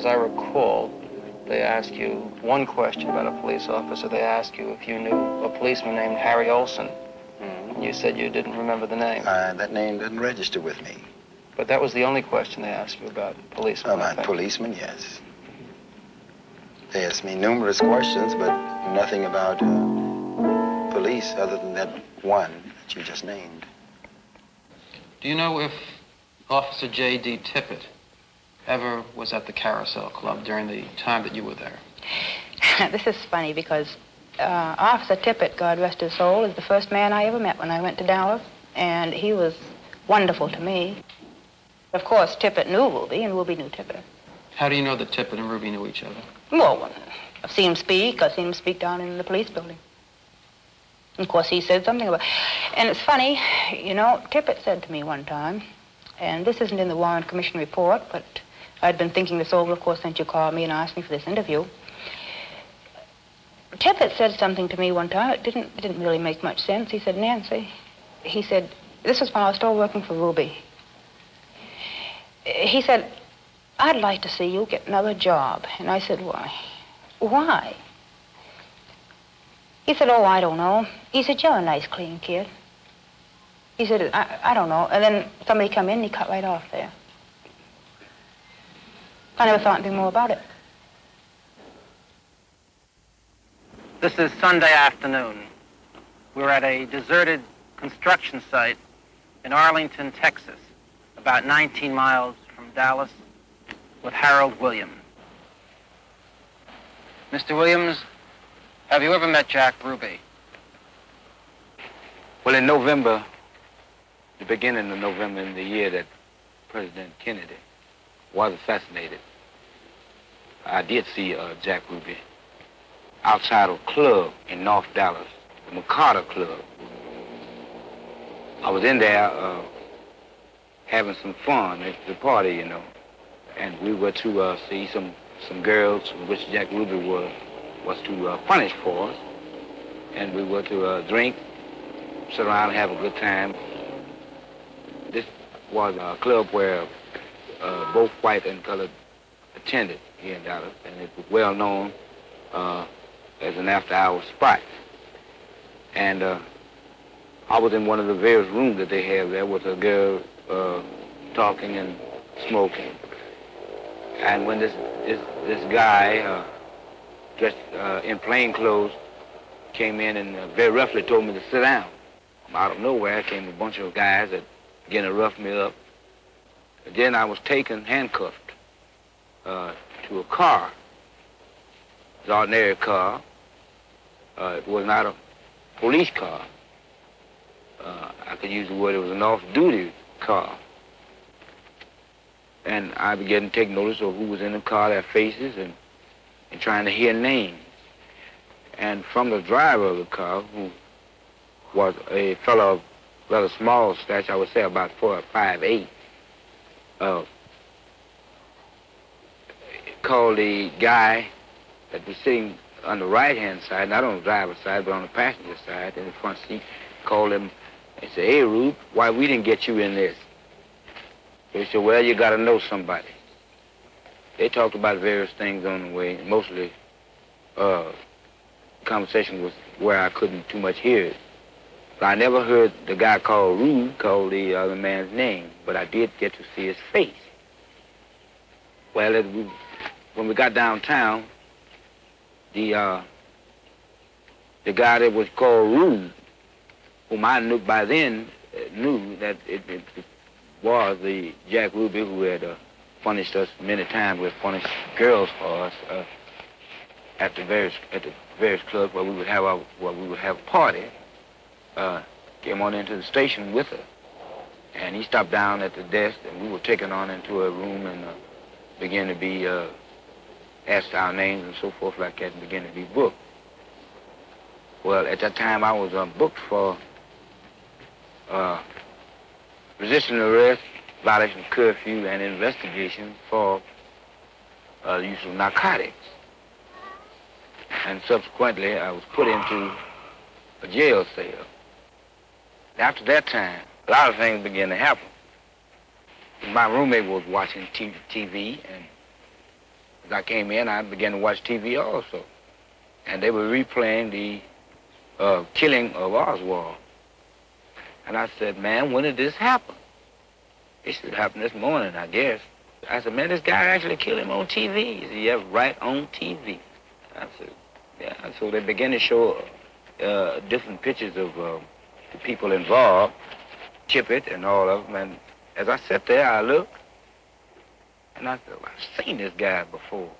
I recall, they asked you one question about a police officer. They asked you if you knew a policeman named Harry Olson. And you said you didn't remember the name. That name didn't register with me. But that was the only question they asked you about policemen. About policemen, yes. They asked me numerous questions, but nothing about police other than that one that you just named. Do you know if Officer J.D. Tippett ever was at the Carousel Club during the time that you were there? This is funny because Officer Tippett, God rest his soul, is the first man I ever met when I went to Dallas, and he was wonderful to me. Of course, Tippett knew Ruby, and Ruby knew Tippett. How do you know that Tippett and Ruby knew each other? Well, I've seen him speak. I've seen him speak down in the police building. Of course, he said something about... And it's funny, you know, Tippett said to me one time, and this isn't in the Warren Commission report, but I'd been thinking this over, of course, since you called me and asked me for this interview. Tippett said something to me one time. It didn't really make much sense. He said, Nancy, he said, this was while I was still working for Ruby. He said, I'd like to see you get another job. And I said, why? Why? He said, oh, I don't know. He said, you're a nice, clean kid. He said, I don't know. And then somebody come in and he cut right off there. I never thought anything more about it. This is Sunday afternoon. We're at a deserted construction site in Arlington, Texas, about 19 miles from Dallas, with Harold Williams. Mr. Williams, have you ever met Jack Ruby? Well, in November, the beginning of November, in the year that President Kennedy was assassinated, I did see Jack Ruby outside of a club in North Dallas, the McCarter Club. I was in there having some fun at the party, you know, and we were to see some girls, which Jack Ruby was to punish for us, and we were to drink, sit around and have a good time. This was a club where both white and colored attended here in Dallas, and it was well known as an after-hours spot. And I was in one of the various rooms that they have there with a girl talking and smoking. And when this guy dressed in plain clothes came in and very roughly told me to sit down. Out of nowhere came a bunch of guys that began to rough me up. And then I was taken handcuffed to a car. It was an ordinary car. It was not a police car. I could use the word, it was an off-duty car. And I began to take notice of who was in the car, their faces, and trying to hear names. And from the driver of the car, who was a fellow of rather small stature, I would say about 4 or 5'8", called the guy that was sitting on the right-hand side, not on the driver's side, but on the passenger side in the front seat, called him and said, "Hey, Rube, why we didn't get you in this?" He said, "Well, you got to know somebody." They talked about various things on the way, and mostly conversation was where I couldn't too much hear it. But I never heard the guy called Rube call the other man's name, but I did get to see his face. Well, when we got downtown, the guy that was called Rube, whom I knew by then, knew that it was the Jack Ruby who had punished us many times. With punished girls for us at the various clubs where we would have a party. Came on into the station with her, and he stopped down at the desk, and we were taken on into a room and began to be asked our names and so forth like that, and began to be booked. Well, at that time I was booked for resisting arrest, violation of curfew, and investigation for the use of narcotics. And subsequently, I was put into a jail cell. After that time, a lot of things began to happen. My roommate was watching TV, and as I came in, I began to watch TV also. And they were replaying the killing of Oswald. And I said, man, when did this happen? It should happen this morning, I guess. I said, man, this guy actually killed him on TV. He said, yeah, right on TV. I said, yeah. So they began to show different pictures of the people involved, Tippit and all of them. And as I sat there, I looked, and I said, well, I've seen this guy before.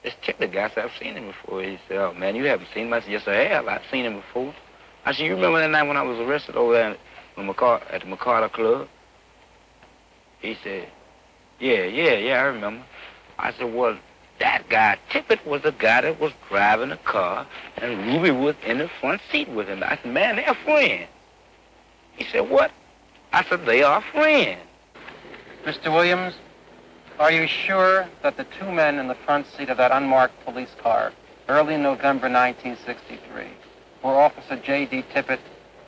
This Tippit guy said, I've seen him before. He said, oh, man, you haven't seen him? I said, yes, I have. I've seen him before. I said, you remember that night when I was arrested over there at the McCarter Club? He said, yeah, I remember. I said, well, that guy, Tippit, was the guy that was driving the car, and Ruby was in the front seat with him. I said, man, they're friends. He said, what? I said, they are friends. Mr. Williams, are you sure that the two men in the front seat of that unmarked police car, early in November 1963, were Officer J.D. Tippit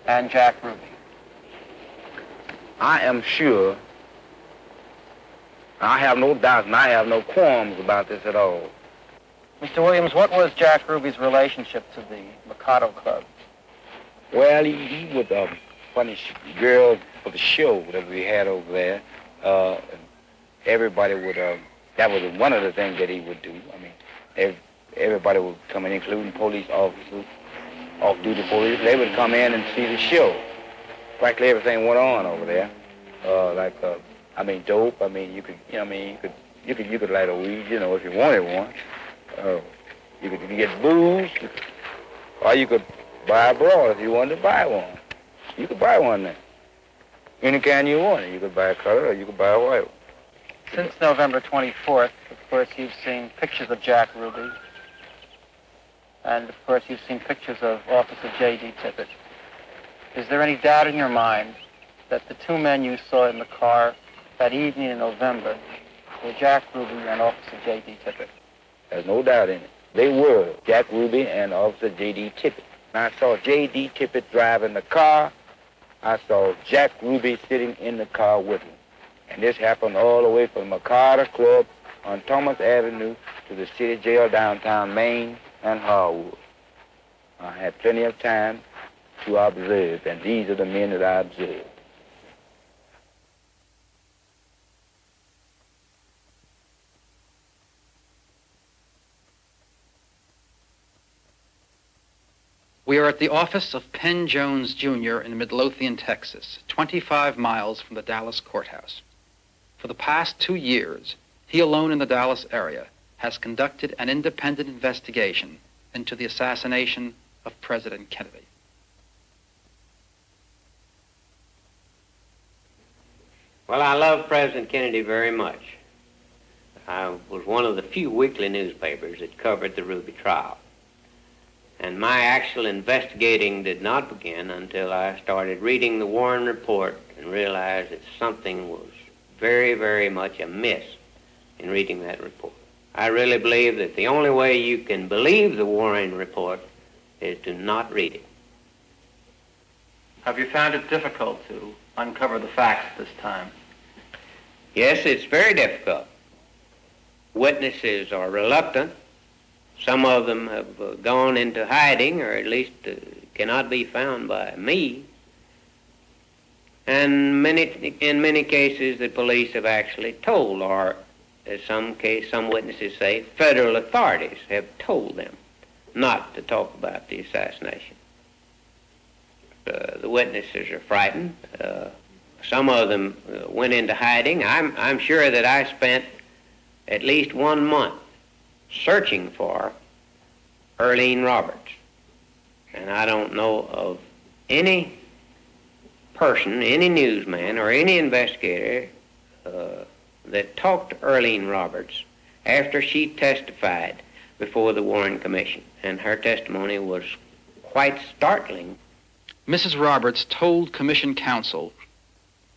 and Jack Ruby? I am sure. I have no doubts and I have no qualms about this at all. Mr. Williams, what was Jack Ruby's relationship to the Mikado Club? Well, he would punish girls for the show that we had over there. Everybody would, that was one of the things that he would do. I mean, everybody would come in, including police officers, off-duty police. They would come in and see the show. Practically everything went on over there. Dope. I mean, you could light a weed, if you wanted one. You could get booze, or you could buy a broad if you wanted to buy one. You could buy one then. Any kind you wanted. You could buy a color or you could buy a white one. Since November 24th, of course, you've seen pictures of Jack Ruby. And, of course, you've seen pictures of Officer J.D. Tippit. Is there any doubt in your mind that the two men you saw in the car that evening in November were Jack Ruby and Officer J.D. Tippit? There's no doubt in it. They were Jack Ruby and Officer J.D. Tippit. I saw J.D. Tippit driving the car. I saw Jack Ruby sitting in the car with him. And this happened all the way from McCarter Club on Thomas Avenue to the city jail downtown Maine and Harwood. I had plenty of time to observe, and these are the men that I observed. We are at the office of Penn Jones, Jr. in Midlothian, Texas, 25 miles from the Dallas courthouse. For the past 2 years, he alone in the Dallas area has conducted an independent investigation into the assassination of President Kennedy. Well, I love President Kennedy very much. I was one of the few weekly newspapers that covered the Ruby trial. And my actual investigating did not begin until I started reading the Warren Report and realized that something was very, very much amiss in reading that report. I really believe that the only way you can believe the Warren Report is to not read it. Have you found it difficult to uncover the facts at this time? Yes, it's very difficult. Witnesses are reluctant. Some of them have gone into hiding, or at least cannot be found by me. And in many cases, the police have actually told, or as some witnesses say, federal authorities have told them not to talk about the assassination. The witnesses are frightened. Some of them went into hiding. I'm sure that I spent at least 1 month searching for Earlene Roberts. And I don't know of any person, any newsman, or any investigator that talked to Earlene Roberts after she testified before the Warren Commission. And her testimony was quite startling. Mrs. Roberts told Commission counsel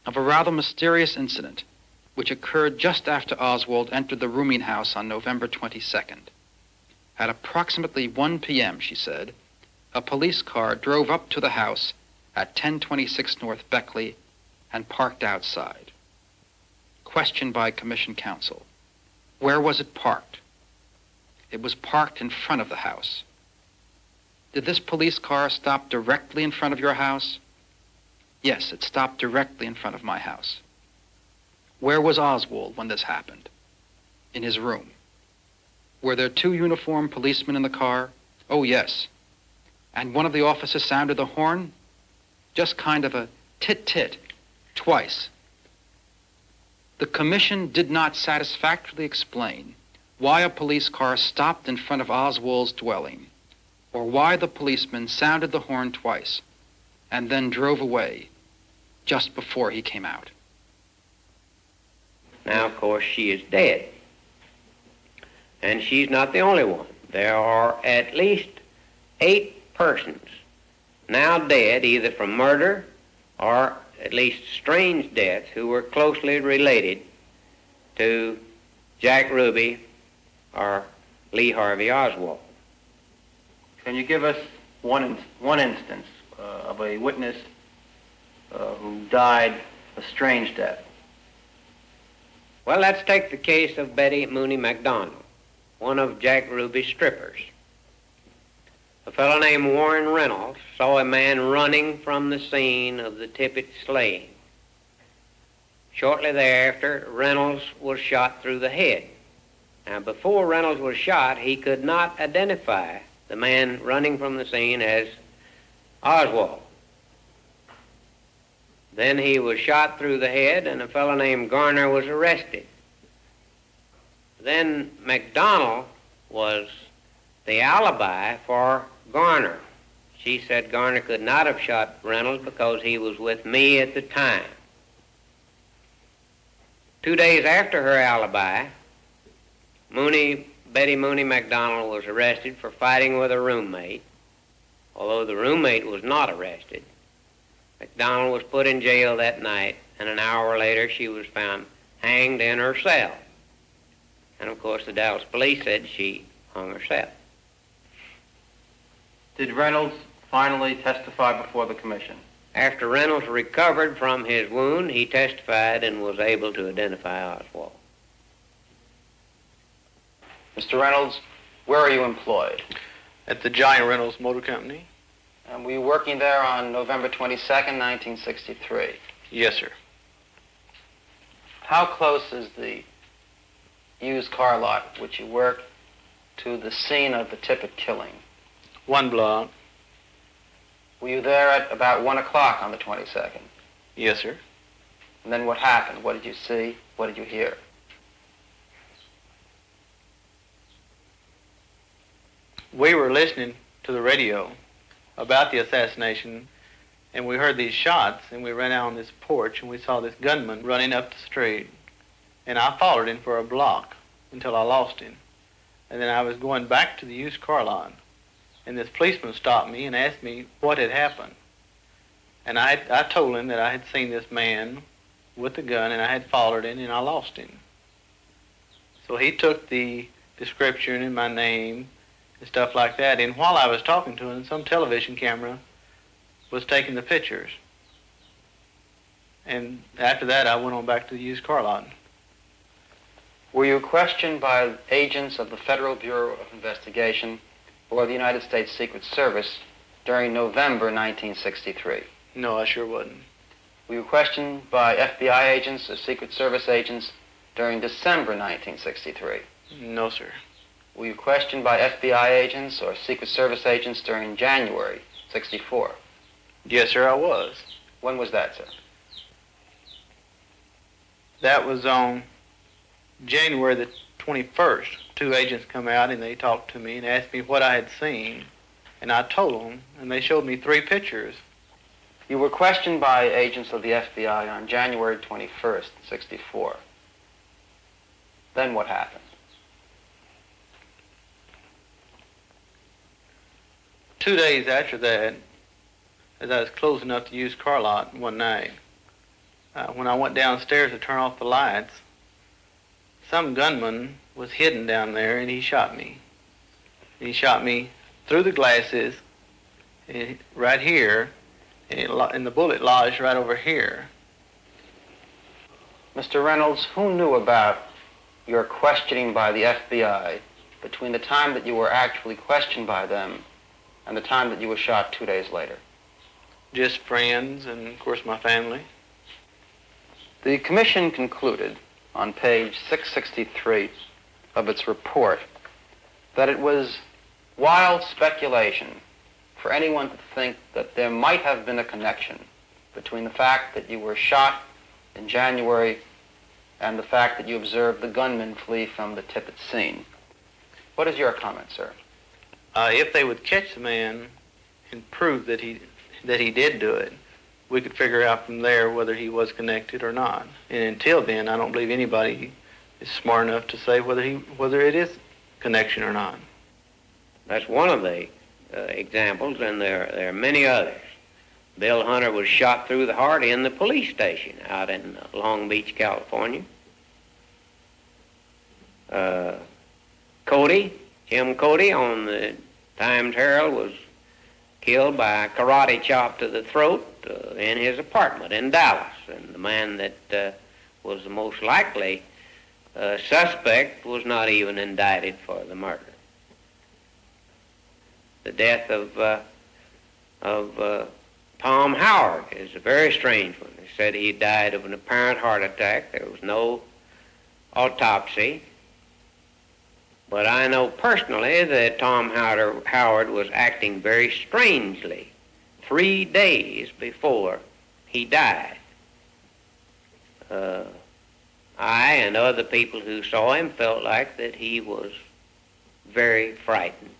of a rather mysterious incident which occurred just after Oswald entered the rooming house on November 22nd. At approximately 1 p.m., she said, a police car drove up to the house at 1026 North Beckley and parked outside. Questioned by Commission counsel, where was it parked? It was parked in front of the house. Did this police car stop directly in front of your house? Yes, it stopped directly in front of my house. Where was Oswald when this happened? In his room. Were there 2 uniformed policemen in the car? Oh, yes. And one of the officers sounded the horn? Just kind of a tit-tit, twice. The Commission did not satisfactorily explain why a police car stopped in front of Oswald's dwelling, or why the policeman sounded the horn twice and then drove away just before he came out. Now, of course, she is dead. And she's not the only one. There are at least 8 persons now dead, either from murder or at least strange deaths, who were closely related to Jack Ruby or Lee Harvey Oswald. Can you give us one instance of a witness who died a strange death? Well, let's take the case of Betty Mooney McDonald, one of Jack Ruby's strippers. A fellow named Warren Reynolds saw a man running from the scene of the Tippit slaying. Shortly thereafter, Reynolds was shot through the head. Now, before Reynolds was shot, he could not identify the man running from the scene as Oswald. Then he was shot through the head, and a fellow named Garner was arrested. Then McDonald was the alibi for Garner. She said Garner could not have shot Reynolds because he was with me at the time. 2 days after her alibi, Betty Mooney McDonald was arrested for fighting with a roommate. Although the roommate was not arrested, McDonald was put in jail that night, and an hour later she was found hanged in her cell. And of course the Dallas police said she hung herself. Did Reynolds finally testify before the commission? After Reynolds recovered from his wound, he testified and was able to identify Oswald. Mr. Reynolds, where are you employed? At the Giant Reynolds Motor Company. And were you working there on November 22nd, 1963? Yes, sir. How close is the used car lot which you worked to the scene of the Tippit killing? 1 block. Were you there at about 1 o'clock on the 22nd? Yes, sir. And then what happened? What did you see? What did you hear? We were listening to the radio about the assassination, and we heard these shots, and we ran out on this porch, and we saw this gunman running up the street. And I followed him for a block until I lost him. And then I was going back to the used car lot, and this policeman stopped me and asked me what had happened. And I told him that I had seen this man with the gun, and I had followed him, and I lost him. So he took the description and my name and stuff like that, and while I was talking to him, some television camera was taking the pictures. And after that, I went on back to the used car lot. Were you questioned by agents of the Federal Bureau of Investigation or the United States Secret Service during November 1963? No, I sure wasn't. Were you questioned by FBI agents or Secret Service agents during December 1963? No, sir. Were you questioned by FBI agents or Secret Service agents during January 64? Yes, sir, I was. When was that, sir? That was on January the 21st. Two agents come out and they talked to me and asked me what I had seen. And I told them, and they showed me 3 pictures. You were questioned by agents of the FBI on January 21st, 64. Then what happened? 2 days after that, as I was close enough to use car lot one night, when I went downstairs to turn off the lights, some gunman was hidden down there and he shot me. He shot me through the glasses, right here, and the bullet lodged right over here. Mr. Reynolds, who knew about your questioning by the FBI between the time that you were actually questioned by them and the time that you were shot 2 days later? Just friends and, of course, my family. The commission concluded on page 663 of its report that it was wild speculation for anyone to think that there might have been a connection between the fact that you were shot in January and the fact that you observed the gunman flee from the Tippit scene. What is your comment, sir? If they would catch the man and prove that he did do it, we could figure out from there whether he was connected or not. And until then, I don't believe anybody is smart enough to say whether it is connection or not. That's one of the examples, and there are many others. Bill Hunter was shot through the heart in the police station out in Long Beach, California. Jim Cody on the Times Herald was killed by a karate chop to the throat in his apartment in Dallas. And the man that was the most likely suspect was not even indicted for the murder. The death of Tom Howard is a very strange one. They said he died of an apparent heart attack. There was no autopsy. But I know personally that Tom Howard was acting very strangely 3 days before he died. I and other people who saw him felt like that he was very frightened.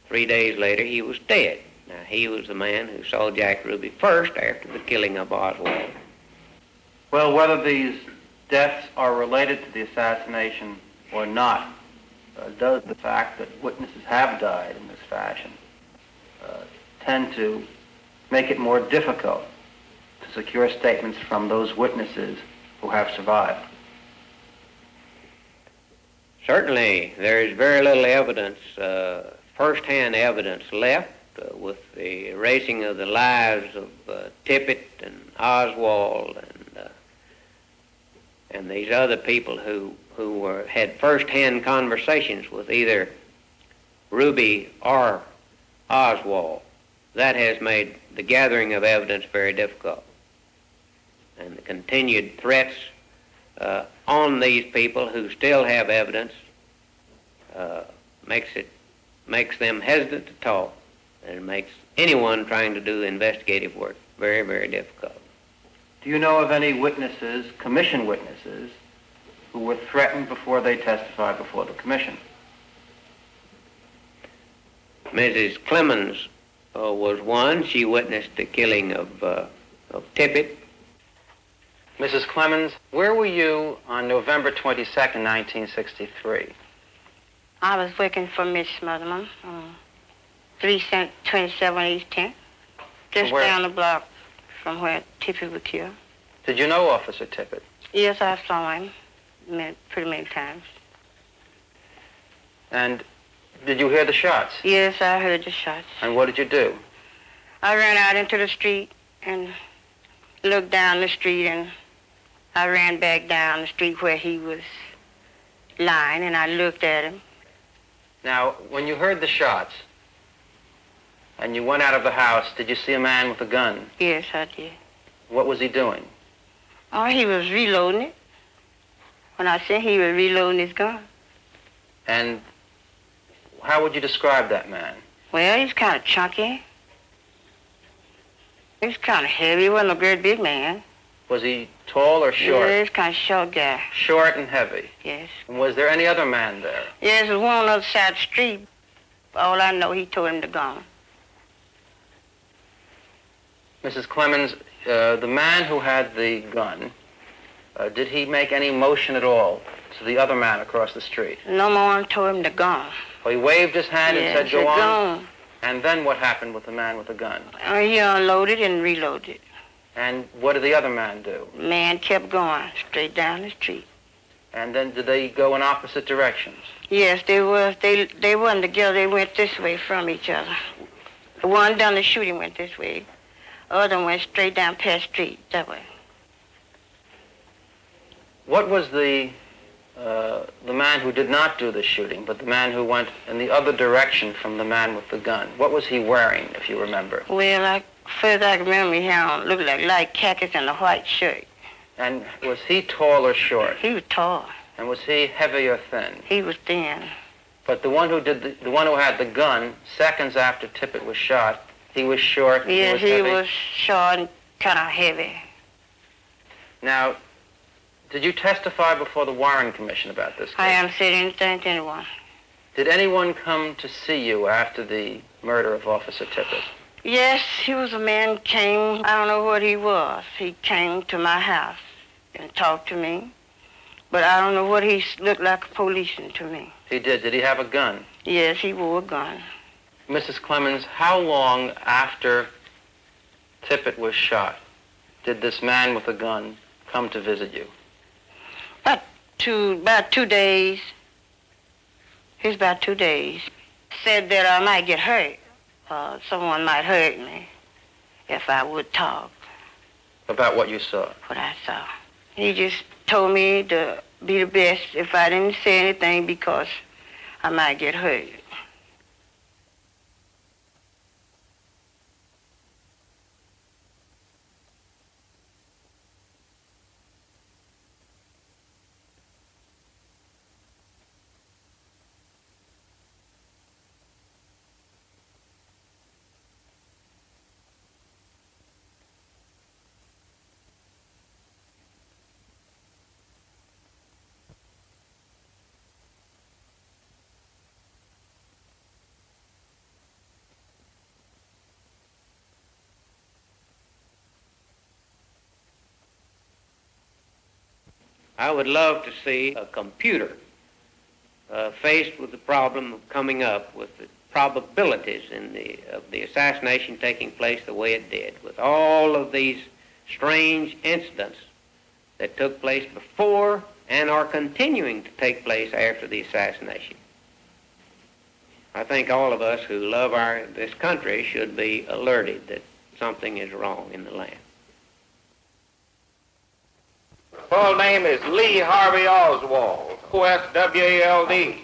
3 days later, he was dead. Now, he was the man who saw Jack Ruby first after the killing of Oswald. Well, whether these deaths are related to the assassination or not, does the fact that witnesses have died in this fashion tend to make it more difficult to secure statements from those witnesses who have survived? Certainly, there is very little evidence, first-hand evidence left with the erasing of the lives of Tippit and Oswald and these other people who had first-hand conversations with either Ruby or Oswald. That has made the gathering of evidence very difficult. And the continued threats on these people who still have evidence makes them hesitant to talk, and it makes anyone trying to do investigative work very, very difficult. Do you know of any witnesses, commission witnesses, who were threatened before they testified before the commission? Mrs. Clemens was one. She witnessed the killing of Tippit. Mrs. Clemens, where were you on November 22nd, 1963? I was working for Miss Smotherman, 327 East 10th, just down the block from where Tippit was killed. Did you know Officer Tippit? Yes, I saw him pretty many times. And did you hear the shots? Yes, I heard the shots. And what did you do? I ran out into the street and looked down the street, and I ran back down the street where he was lying, and I looked at him. Now, when you heard the shots and you went out of the house, did you see a man with a gun? Yes, I did. What was he doing? Oh, he was reloading it. When I seen he was reloading his gun. And how would you describe that man? Well, he's kind of chunky. He's kind of heavy. He wasn't a great big man. Was he tall or short? Yeah, he's kind of short guy. Short and heavy. Yes. And was there any other man there? Yes, there's one on the other side of the street. All I know, he told him to go. Mrs. Clemens, the man who had the gun, did he make any motion at all to the other man across the street? No more told him to go. Well, he waved his hand and said, go on. Go. And then what happened with the man with the gun? He unloaded and reloaded. And what did the other man do? The man kept going straight down the street. And then did they go in opposite directions? Yes, they was. They wasn't together. They went this way from each other. The one done the shooting went this way. The other went straight down past street that way. What was the man who did not do the shooting, but the man who went in the other direction from the man with the gun? What was he wearing, if you remember? Well, first I can remember he had looked like light khakis and a white shirt. And was he tall or short? He was tall. And was he heavy or thin? He was thin. But the one who did the one who had the gun, seconds after Tippit was shot, he was short. Yes, he was short and kind of heavy. Now, did you testify before the Warren Commission about this case? I haven't said anything to anyone. Did anyone come to see you after the murder of Officer Tippit? Yes, he was a man came, I don't know what he was. He came to my house and talked to me. But I don't know what he looked like a policeman to me. He did. Did he have a gun? Yes, he wore a gun. Mrs. Clemens, how long after Tippit was shot did this man with a gun come to visit you? About 2 days. It was about 2 days. Said that I might get hurt. Someone might hurt me if I would talk. About what you saw? What I saw. He just told me to be the best if I didn't say anything because I might get hurt. I would love to see a computer faced with the problem of coming up with the probabilities of the assassination taking place the way it did, with all of these strange incidents that took place before and are continuing to take place after the assassination. I think all of us who love this country should be alerted that something is wrong in the land. Full name is Lee Harvey Oswald, OSWALD.